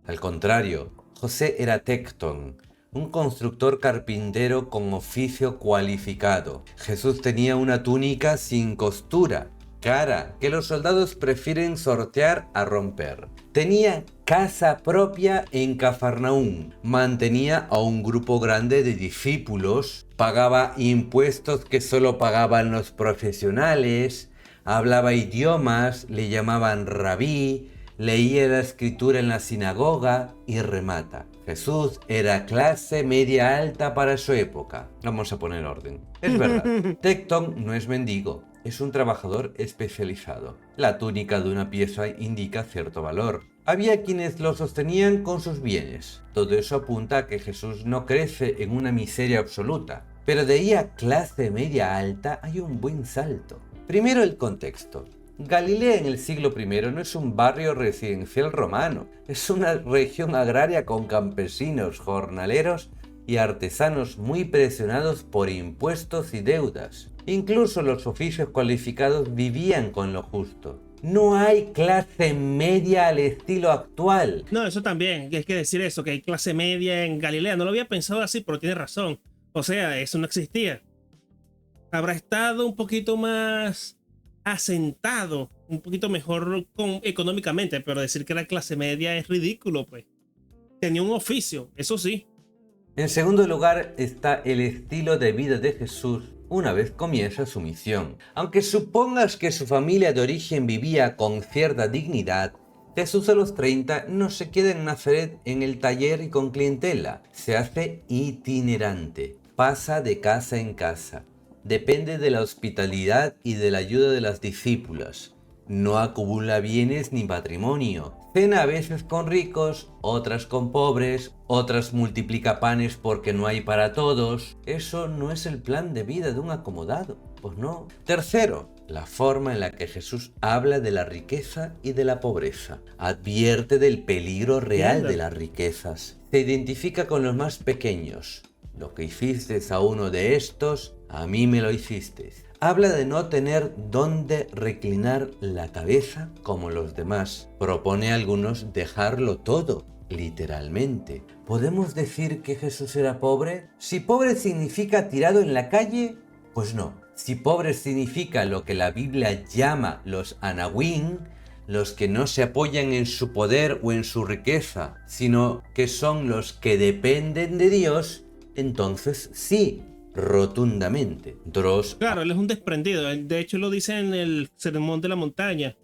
[SPEAKER 2] Al contrario, José era tectón, un constructor carpintero con oficio cualificado. Jesús tenía una túnica sin costura, cara, que los soldados prefieren sortear a romper. Tenía casa propia en Cafarnaúm, mantenía a un grupo grande de discípulos, pagaba impuestos que solo pagaban los profesionales, hablaba idiomas, le llamaban rabí, leía la escritura en la sinagoga y remata: Jesús era clase media alta para su época. Vamos a poner orden. Es verdad, tectón no es mendigo, es un trabajador especializado. La túnica de una pieza indica cierto valor. Había quienes lo sostenían con sus bienes. Todo eso apunta a que Jesús no crece en una miseria absoluta. Pero de ahí a clase media alta hay un buen salto. Primero, el contexto. Galilea en el siglo I no es un barrio residencial romano, es una región agraria con campesinos, jornaleros y artesanos muy presionados por impuestos y deudas. Incluso los oficios cualificados vivían con lo justo. No hay clase media al estilo actual.
[SPEAKER 1] No, eso también. Hay que decir eso, que hay clase media en Galilea. No lo había pensado así, pero tiene razón. O sea, eso no existía. Habrá estado un poquito más asentado, un poquito mejor económicamente, pero decir que era clase media es ridículo, pues. Tenía un oficio, eso sí.
[SPEAKER 2] En segundo lugar está el estilo de vida de Jesús una vez comienza su misión. Aunque supongas que su familia de origen vivía con cierta dignidad, Jesús a los 30 no se queda en Nazaret en el taller y con clientela, se hace itinerante, pasa de casa en casa. Depende de la hospitalidad y de la ayuda de las discípulas. No acumula bienes ni patrimonio. Cena a veces con ricos, otras con pobres, otras multiplica panes porque no hay para todos. Eso no es el plan de vida de un acomodado. Pues no. Tercero, la forma en la que Jesús habla de la riqueza y de la pobreza. Advierte del peligro real de las riquezas. Se identifica con los más pequeños. Lo que hiciste a uno de estos, a mí me lo hiciste. Habla de no tener dónde reclinar la cabeza como los demás. Propone a algunos dejarlo todo, literalmente. ¿Podemos decir que Jesús era pobre? Si pobre significa tirado en la calle, pues no. Si pobre significa lo que la Biblia llama los anahuín, los que no se apoyan en su poder o en su riqueza, sino que son los que dependen de Dios, entonces sí, rotundamente. Dross.
[SPEAKER 1] Claro, él es un desprendido. De hecho, lo dice en el Sermón de la Montaña.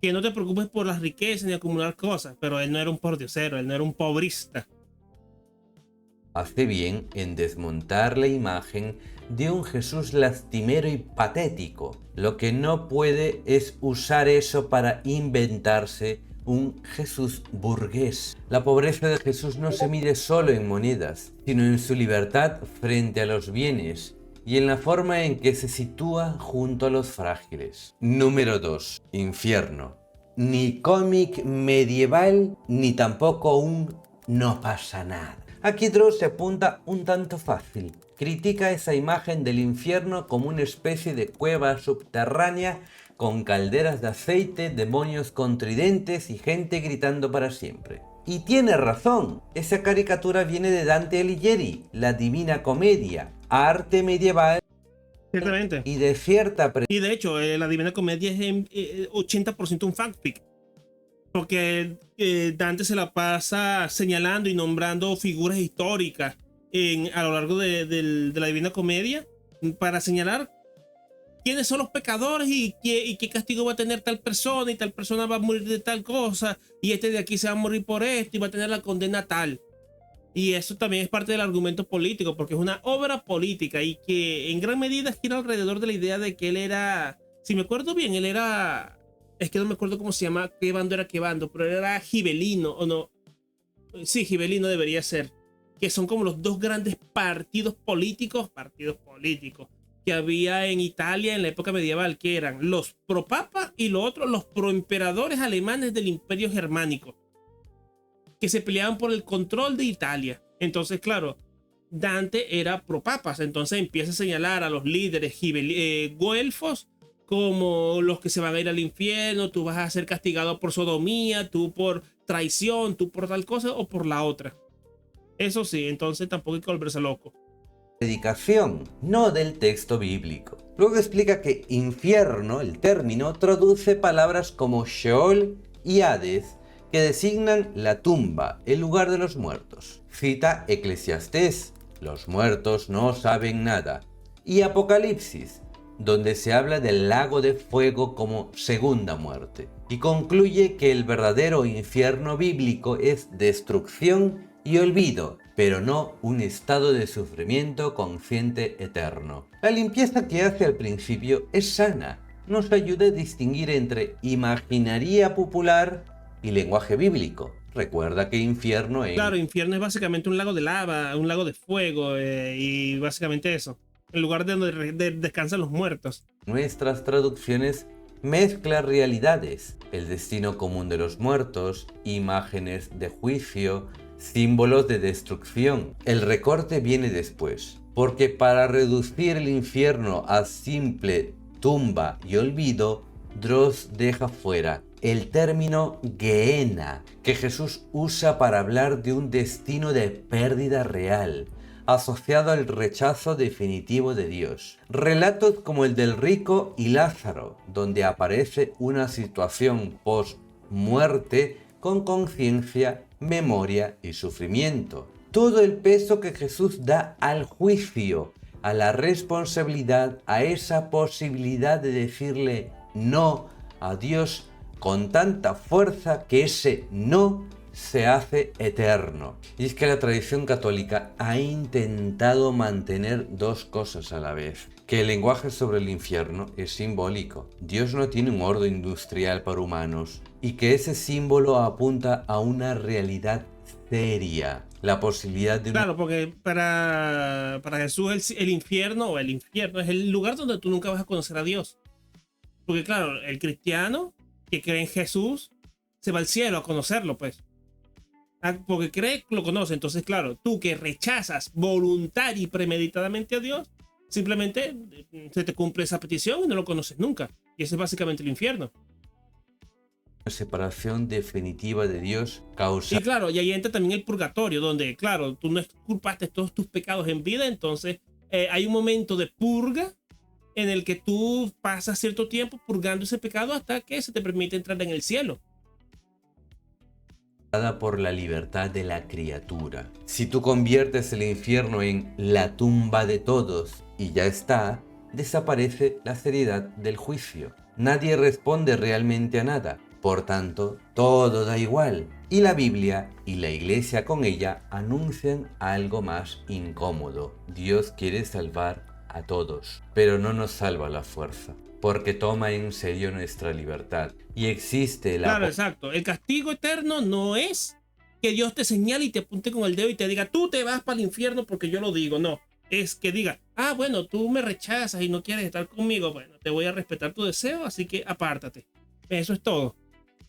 [SPEAKER 1] Que no te preocupes por las riquezas ni acumular cosas. Pero él no era un pordiosero, él no era un pobrista.
[SPEAKER 2] Hace bien en desmontar la imagen de un Jesús lastimero y patético. Lo que no puede es usar eso para inventarse un Jesús burgués. La pobreza de Jesús no se mide solo en monedas, sino en su libertad frente a los bienes y en la forma en que se sitúa junto a los frágiles. Número 2. Infierno. Ni cómic medieval, ni tampoco un no pasa nada. Aquí Dross se apunta un tanto fácil. Critica esa imagen del infierno como una especie de cueva subterránea con calderas de aceite, demonios con tridentes y gente gritando para siempre. Y tiene razón, esa caricatura viene de Dante Alighieri, la Divina Comedia, arte medieval.
[SPEAKER 1] Ciertamente.
[SPEAKER 2] Y de cierta...
[SPEAKER 1] Y de hecho, la Divina Comedia es 80% un fanfic. Porque Dante se la pasa señalando y nombrando figuras históricas a lo largo de la Divina Comedia para señalar quiénes son los pecadores y qué castigo va a tener tal persona, y tal persona va a morir de tal cosa, y este de aquí se va a morir por esto y va a tener la condena tal. Y eso también es parte del argumento político, porque es una obra política y que en gran medida gira alrededor de la idea de que él era, si me acuerdo bien, él era, es que no me acuerdo cómo se llama, qué bando, pero él era gibelino, o no, sí, gibelino debería ser, que son como los dos grandes partidos políticos que había en Italia en la época medieval, que eran los pro papa y lo otro, los pro emperadores alemanes del Imperio Germánico, que se peleaban por el control de Italia. Entonces, claro, Dante era pro papas, entonces empieza a señalar a los líderes güelfos como los que se van a ir al infierno, tú vas a ser castigado por sodomía, tú por traición, tú por tal cosa o por la otra. Eso sí, entonces tampoco hay que volverse loco.
[SPEAKER 2] Predicación, no del texto bíblico. Luego explica que infierno, el término, traduce palabras como Sheol y Hades, que designan la tumba, el lugar de los muertos. Cita Eclesiastés, los muertos no saben nada. Y Apocalipsis, donde se habla del lago de fuego como segunda muerte. Y concluye que el verdadero infierno bíblico es destrucción y olvido, pero no un estado de sufrimiento consciente eterno. La limpieza que hace al principio es sana, nos ayuda a distinguir entre imaginaría popular y lenguaje bíblico. Recuerda que infierno es...
[SPEAKER 1] Claro, infierno es básicamente un lago de lava, un lago de fuego, y básicamente eso. El lugar de donde descansan los muertos.
[SPEAKER 2] Nuestras traducciones mezclan realidades, el destino común de los muertos, imágenes de juicio, símbolos de destrucción. El recorte viene después, porque para reducir el infierno a simple tumba y olvido, Droz deja fuera el término Gehenna, que Jesús usa para hablar de un destino de pérdida real, asociado al rechazo definitivo de Dios. Relatos como el del rico y Lázaro, donde aparece una situación post-muerte con conciencia, memoria y sufrimiento. Todo el peso que Jesús da al juicio, a la responsabilidad, a esa posibilidad de decirle no a Dios con tanta fuerza que ese no se hace eterno. Y es que la tradición católica ha intentado mantener dos cosas a la vez. Que el lenguaje sobre el infierno es simbólico. Dios no tiene un horno industrial para humanos. Y que ese símbolo apunta a una realidad seria. La posibilidad de...
[SPEAKER 1] Claro, porque para Jesús el infierno es el lugar donde tú nunca vas a conocer a Dios. Porque claro, el cristiano que cree en Jesús se va al cielo a conocerlo, pues. Porque cree que lo conoce. Entonces, claro, tú que rechazas voluntaria y premeditadamente a Dios, simplemente se te cumple esa petición y no lo conoces nunca. Y ese es básicamente el infierno.
[SPEAKER 2] Separación definitiva de Dios causa...
[SPEAKER 1] Y claro, y ahí entra también el purgatorio, donde, claro, tú no exculpaste todos tus pecados en vida, entonces hay un momento de purga en el que tú pasas cierto tiempo purgando ese pecado hasta que se te permite entrar en el cielo.
[SPEAKER 2] Por la libertad de la criatura. Si tú conviertes el infierno en la tumba de todos y ya está, desaparece la seriedad del juicio. Nadie responde realmente a nada. Por tanto, todo da igual. Y la Biblia y la Iglesia con ella anuncian algo más incómodo. Dios quiere salvar a todos, pero no nos salva a la fuerza, porque toma en serio nuestra libertad. Y existe la...
[SPEAKER 1] Claro, exacto. El castigo eterno no es que Dios te señale y te apunte con el dedo y te diga, tú te vas para el infierno porque yo lo digo. No, es que diga, bueno, tú me rechazas y no quieres estar conmigo. Bueno, te voy a respetar tu deseo, así que apártate. Eso es todo.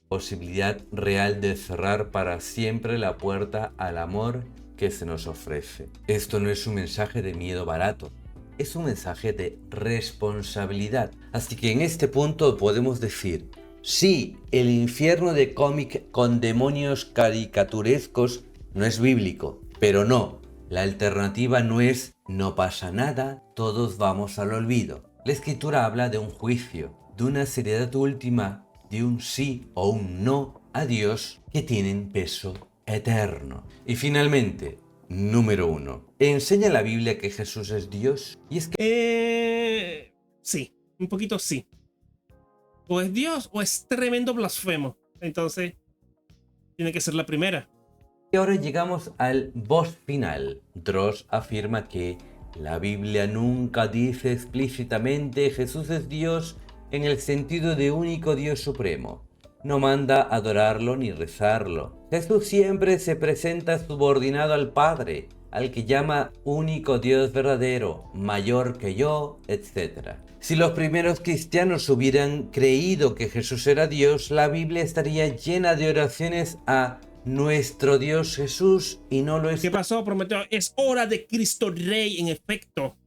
[SPEAKER 2] Posibilidad real de cerrar para siempre la puerta al amor que se nos ofrece. Esto no es un mensaje de miedo barato, es un mensaje de responsabilidad. Así que en este punto podemos decir, sí, el infierno de cómic con demonios caricaturescos no es bíblico, pero no, la alternativa no es no pasa nada, todos vamos al olvido. La escritura habla de un juicio, de una seriedad última, de un sí o un no a Dios que tienen peso eterno. Y finalmente, número 1. ¿Enseña la Biblia que Jesús es Dios? Y es que
[SPEAKER 1] Sí, un poquito sí. O es Dios o es tremendo blasfemo. Entonces, tiene que ser la primera.
[SPEAKER 2] y ahora llegamos al boss final. Dross afirma que la Biblia nunca dice explícitamente Jesús es Dios en el sentido de único Dios supremo. No manda adorarlo ni rezarlo. Jesús siempre se presenta subordinado al Padre, al que llama único Dios verdadero, mayor que yo, etc. Si los primeros cristianos hubieran creído que Jesús era Dios, la Biblia estaría llena de oraciones a nuestro Dios Jesús y no lo
[SPEAKER 1] ¿Qué
[SPEAKER 2] está.
[SPEAKER 1] pasó, Prometeo? Es hora de Cristo Rey, en efecto.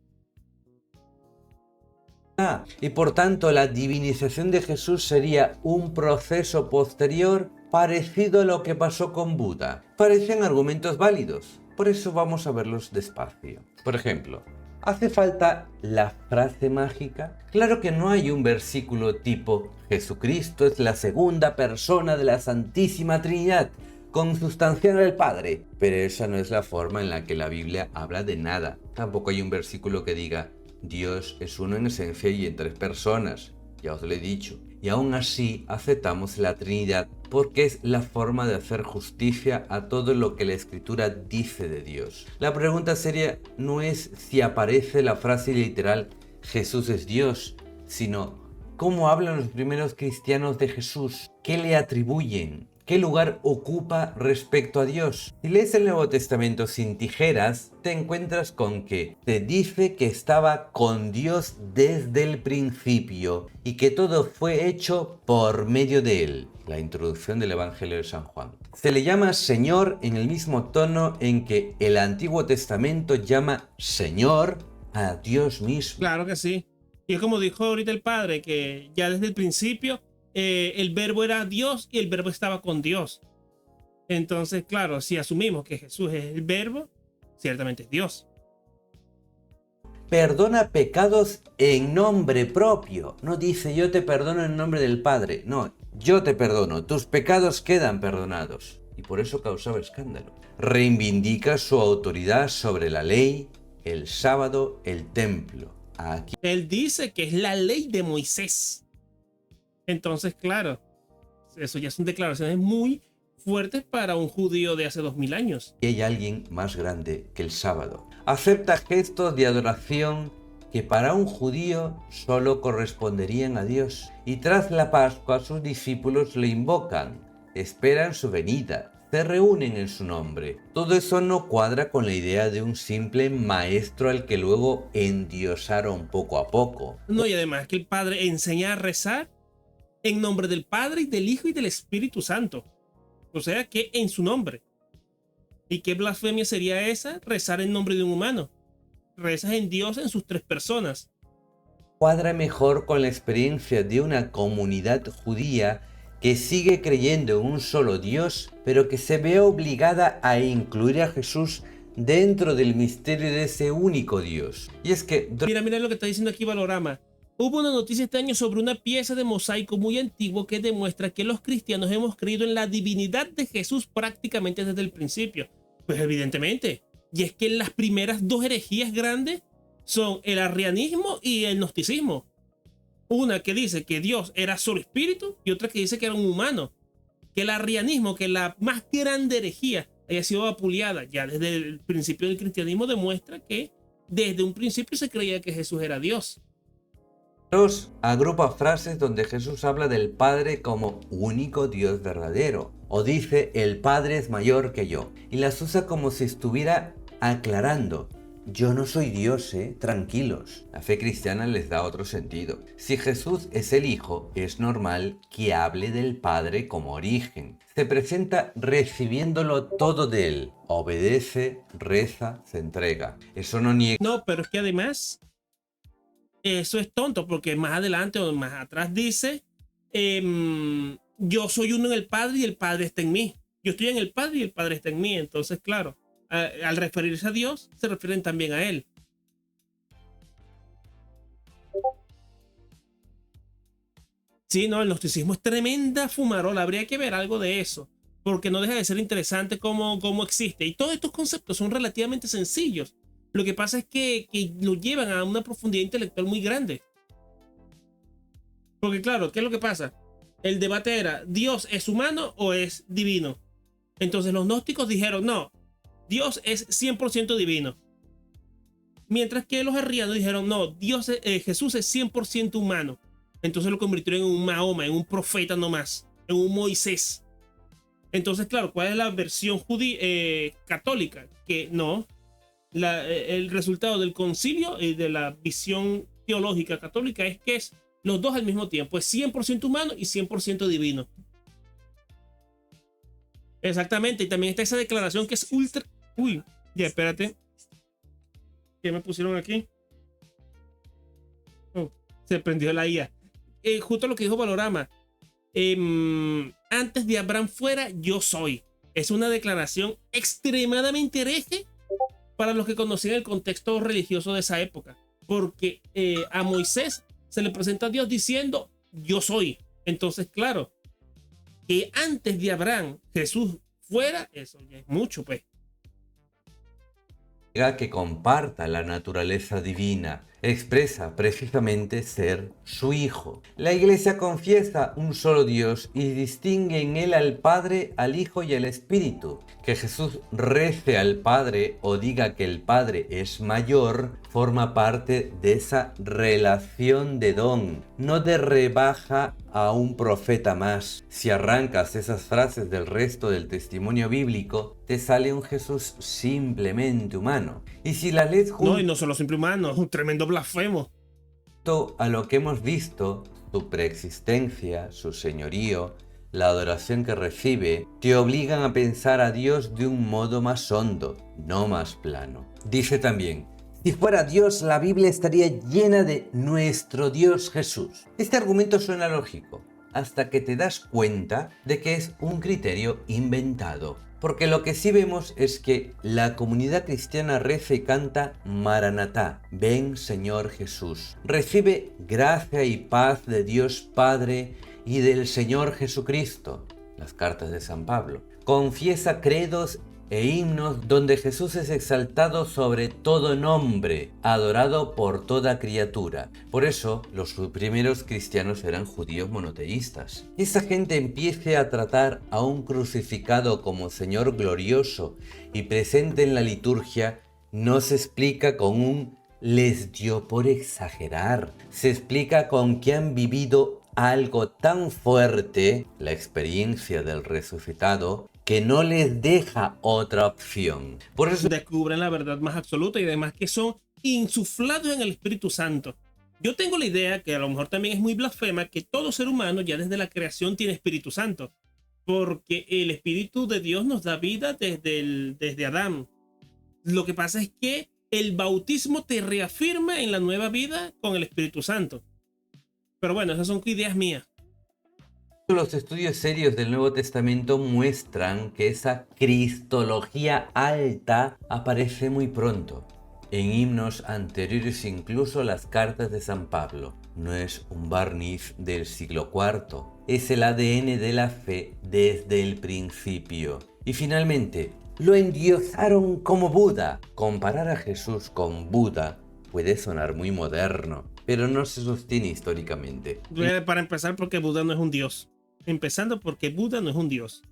[SPEAKER 2] Y por tanto la divinización de Jesús sería un proceso posterior parecido a lo que pasó con Buda. Parecen argumentos válidos, por eso vamos a verlos despacio. Por ejemplo, ¿hace falta la frase mágica? Claro que no hay un versículo tipo Jesucristo es la segunda persona de la Santísima Trinidad, consubstancial al Padre. Pero esa no es la forma en la que la Biblia habla de nada. Tampoco hay un versículo que diga Dios es uno en esencia y en 3 personas, ya os lo he dicho. Y aún así aceptamos la Trinidad porque es la forma de hacer justicia a todo lo que la Escritura dice de Dios. La pregunta seria no es si aparece la frase literal Jesús es Dios, sino cómo hablan los primeros cristianos de Jesús, qué le atribuyen, qué lugar ocupa respecto a Dios. Si lees el Nuevo Testamento sin tijeras, te encuentras con que te dice que estaba con Dios desde el principio y que todo fue hecho por medio de él. La introducción del Evangelio de San Juan. Se le llama Señor en el mismo tono en que el Antiguo Testamento llama Señor a Dios mismo.
[SPEAKER 1] Claro que sí. Y es como dijo ahorita el padre, que ya desde el principio el verbo era Dios y el verbo estaba con Dios. Entonces, claro, si asumimos que Jesús es el verbo, ciertamente es Dios.
[SPEAKER 2] Perdona pecados en nombre propio. No dice yo te perdono en nombre del Padre. No, yo te perdono. Tus pecados quedan perdonados. Y por eso causaba escándalo. Reivindica su autoridad sobre la ley, el sábado, el templo. Aquí
[SPEAKER 1] Él dice que es la ley de Moisés. Entonces, claro, eso ya son declaraciones muy fuertes para un judío de hace 2000 años.
[SPEAKER 2] hay alguien más grande que el sábado. Acepta gestos de adoración que para un judío solo corresponderían a Dios. Y tras la Pascua sus discípulos le invocan, esperan su venida, se reúnen en su nombre. Todo eso no cuadra con la idea de un simple maestro al que luego endiosaron poco a poco.
[SPEAKER 1] No, y además que el Padre enseña a rezar en nombre del Padre y del Hijo y del Espíritu Santo. O sea que en su nombre. ¿Y qué blasfemia sería esa? Rezar en nombre de un humano. Rezas en Dios en sus 3 personas.
[SPEAKER 2] Cuadra mejor con la experiencia de una comunidad judía que sigue creyendo en un solo Dios, pero que se ve obligada a incluir a Jesús dentro del misterio de ese único Dios. Y es que
[SPEAKER 1] Mira lo que está diciendo aquí Valorama. Hubo una noticia este año sobre una pieza de mosaico muy antiguo que demuestra que los cristianos hemos creído en la divinidad de Jesús prácticamente desde el principio. Pues evidentemente. Y es que las primeras 2 herejías grandes son el arrianismo y el gnosticismo. Una que dice que Dios era solo espíritu y otra que dice que era un humano. Que el arrianismo, que la más grande herejía, haya sido vapuleada ya desde el principio del cristianismo, demuestra que desde un principio se creía que Jesús era Dios.
[SPEAKER 2] Dross agrupa frases donde Jesús habla del Padre como único Dios verdadero, o dice el Padre es mayor que yo, y las usa como si estuviera aclarando. Yo no soy Dios, tranquilos. La fe cristiana les da otro sentido. Si Jesús es el Hijo, es normal que hable del Padre como origen. Se presenta recibiéndolo todo de él. Obedece, reza, se entrega. Eso no niega.
[SPEAKER 1] No, pero es que además eso es tonto porque más adelante o más atrás dice yo soy uno en el Padre y el Padre está en mí. Yo estoy en el Padre y el Padre está en mí. Entonces, claro, al referirse a Dios, se refieren también a Él. Sí, no, el gnosticismo es tremenda fumarola. Habría que ver algo de eso, porque no deja de ser interesante cómo existe. Y todos estos conceptos son relativamente sencillos. Lo que pasa es que lo llevan a una profundidad intelectual muy grande. Porque claro, ¿qué es lo que pasa? El debate era, ¿Dios es humano o es divino? Entonces los gnósticos dijeron, no, Dios es 100% divino. Mientras que los arrianos dijeron, no, Jesús es 100% humano. Entonces lo convirtieron en un Mahoma, en un profeta nomás, en un Moisés. Entonces, claro, ¿cuál es la versión católica? Que no, el resultado del concilio y de la visión teológica católica es que es los dos al mismo tiempo, es 100% humano y 100% divino. Exactamente, y también está esa declaración que es ultra... Uy, ya, espérate. ¿Qué me pusieron aquí? Oh, se prendió la IA. Justo lo que dijo Valorama. Antes de Abraham fuera, yo soy. Es una declaración extremadamente hereje para los que conocían el contexto religioso de esa época. Porque a Moisés se le presenta a Dios diciendo, yo soy. Entonces, claro, que antes de Abraham Jesús fuera, eso ya es mucho, pues.
[SPEAKER 2] Que comparta la naturaleza divina, expresa precisamente ser su hijo. La Iglesia confiesa un solo Dios y distingue en él al Padre, al Hijo y al Espíritu. Que Jesús rece al Padre o diga que el Padre es mayor forma parte de esa relación de don, no de rebaja a un profeta más. Si arrancas esas frases del resto del testimonio bíblico, te sale un Jesús simplemente humano. Y si la lees
[SPEAKER 1] No, y no solo simple humano, es un tremendo blasfemo.
[SPEAKER 2] A lo que hemos visto, su preexistencia, su señorío, la adoración que recibe, te obligan a pensar a Dios de un modo más hondo, no más plano. Dice también, si fuera Dios, la Biblia estaría llena de nuestro Dios Jesús. Este argumento suena lógico, hasta que te das cuenta de que es un criterio inventado. Porque lo que sí vemos es que la comunidad cristiana reza y canta Maranatá, ven Señor Jesús. Recibe gracia y paz de Dios Padre y del Señor Jesucristo, las cartas de San Pablo. Confiesa credos e himnos donde Jesús es exaltado sobre todo nombre, adorado por toda criatura. Por eso los primeros cristianos eran judíos monoteístas. Esa gente empiece a tratar a un crucificado como Señor glorioso y presente en la liturgia, no se explica con un les dio por exagerar. Se explica con que han vivido algo tan fuerte, la experiencia del resucitado, que no les deja otra opción. Por eso
[SPEAKER 1] descubren la verdad más absoluta y además que son insuflados en el Espíritu Santo. Yo tengo la idea, que a lo mejor también es muy blasfema, que todo ser humano ya desde la creación tiene Espíritu Santo, porque el Espíritu de Dios nos da vida desde Adán. Lo que pasa es que el bautismo te reafirma en la nueva vida con el Espíritu Santo. Pero bueno, esas son ideas mías.
[SPEAKER 2] Los estudios serios del Nuevo Testamento muestran que esa cristología alta aparece muy pronto. En himnos anteriores, incluso las cartas de San Pablo. No es un barniz del siglo IV, es el ADN de la fe desde el principio. Y finalmente, lo endiosaron como Buda. Comparar a Jesús con Buda puede sonar muy moderno, pero no se sostiene históricamente.
[SPEAKER 1] Para empezar, porque Buda no es un dios. Empezando porque Buda no es un dios.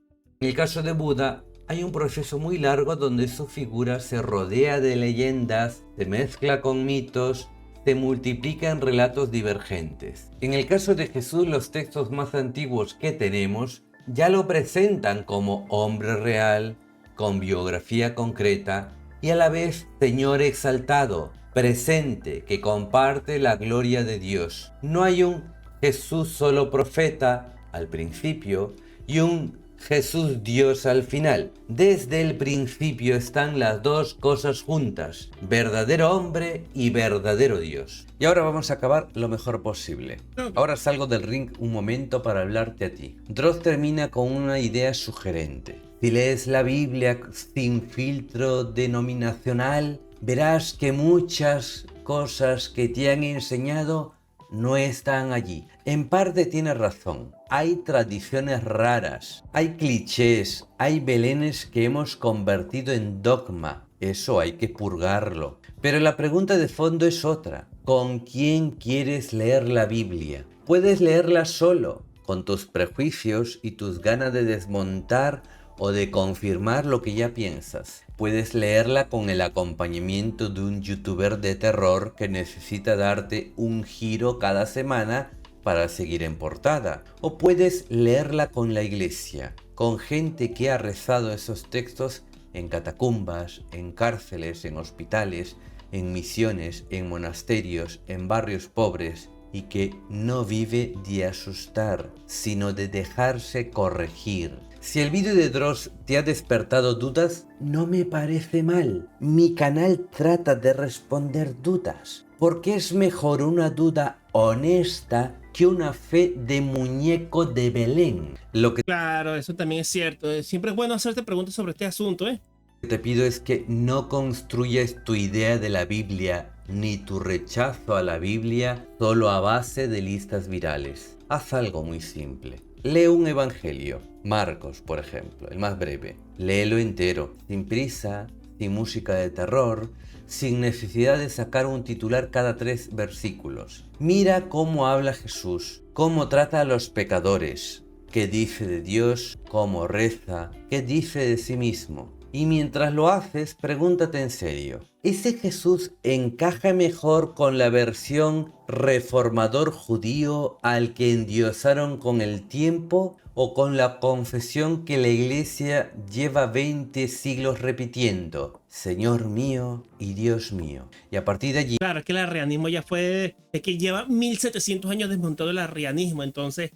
[SPEAKER 2] En el caso de Buda, hay un proceso muy largo donde su figura se rodea de leyendas, se mezcla con mitos, se multiplica en relatos divergentes. En el caso de Jesús, los textos más antiguos que tenemos ya lo presentan como hombre real, con biografía concreta y a la vez Señor exaltado, presente, que comparte la gloria de Dios. No hay un Jesús solo profeta al principio y un Jesús Dios al final. Desde el principio están las dos cosas juntas, verdadero hombre y verdadero Dios. Y ahora vamos a acabar lo mejor posible. Ahora salgo del ring un momento para hablarte a ti. Droz termina con una idea sugerente. Si lees la Biblia sin filtro denominacional, verás que muchas cosas que te han enseñado no están allí. En parte tiene razón. Hay tradiciones raras, hay clichés, hay belenes que hemos convertido en dogma. Eso hay que purgarlo. Pero la pregunta de fondo es otra. ¿Con quién quieres leer la Biblia? Puedes leerla solo, con tus prejuicios y tus ganas de desmontar o de confirmar lo que ya piensas. Puedes leerla con el acompañamiento de un youtuber de terror que necesita darte un giro cada semana para seguir en portada. O puedes leerla con la iglesia, con gente que ha rezado esos textos en catacumbas, en cárceles, en hospitales, en misiones, en monasterios, en barrios pobres, y que no vive de asustar, sino de dejarse corregir. Si el vídeo de Dross te ha despertado dudas, no me parece mal. Mi canal trata de responder dudas, porque es mejor una duda honesta que una fe de muñeco de Belén. Lo que
[SPEAKER 1] Claro, eso también es cierto. Siempre es bueno hacerte preguntas sobre este asunto, ¿eh?
[SPEAKER 2] te pido es que no construyas tu idea de la Biblia ni tu rechazo a la Biblia solo a base de listas virales. Haz algo muy simple. Lee un evangelio, Marcos por ejemplo, el más breve. Léelo entero, sin prisa, sin música de terror, sin necesidad de sacar un titular cada 3 versículos. Mira cómo habla Jesús, cómo trata a los pecadores, qué dice de Dios, cómo reza, qué dice de sí mismo. Y mientras lo haces, pregúntate en serio, ¿ese Jesús encaja mejor con la versión reformador judío al que endiosaron con el tiempo o con la confesión que la iglesia lleva 20 siglos repitiendo? Señor mío y Dios mío. Y a partir de allí...
[SPEAKER 1] Claro, es que el arrianismo ya fue... Es que lleva 1700 años desmontado el arrianismo, entonces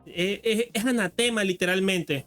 [SPEAKER 1] es anatema literalmente.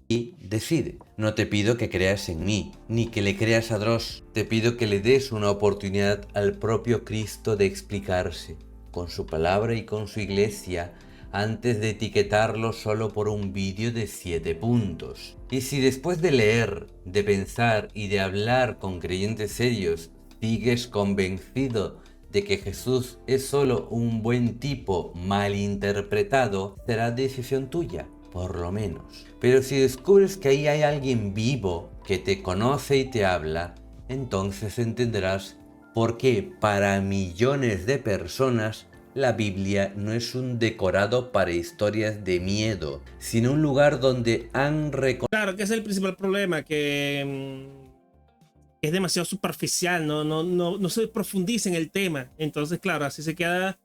[SPEAKER 2] Y decide. No te pido que creas en mí, ni que le creas a Dross. Te pido que le des una oportunidad al propio Cristo de explicarse, con su palabra y con su iglesia, antes de etiquetarlo solo por un vídeo de 7 puntos. Y si después de leer, de pensar y de hablar con creyentes serios, sigues convencido de que Jesús es solo un buen tipo malinterpretado, será decisión tuya. Por lo menos. Pero si descubres que ahí hay alguien vivo que te conoce y te habla, entonces entenderás por qué para millones de personas la Biblia no es un decorado para historias de miedo, sino un lugar donde han reconocido...
[SPEAKER 1] Claro, que ese es el principal problema, que es demasiado superficial, no se profundiza en el tema. Entonces, claro, así se queda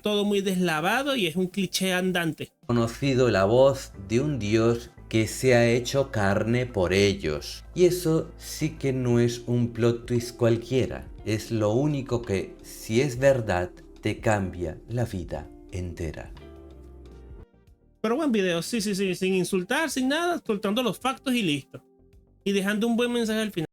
[SPEAKER 1] todo muy deslavado y es un cliché andante.
[SPEAKER 2] conocido la voz de un Dios que se ha hecho carne por ellos. Y eso sí que no es un plot twist cualquiera. Es lo único que, si es verdad, te cambia la vida entera.
[SPEAKER 1] Pero buen video, sí, sin insultar, sin nada, soltando los factos y listo. Y dejando un buen mensaje al final.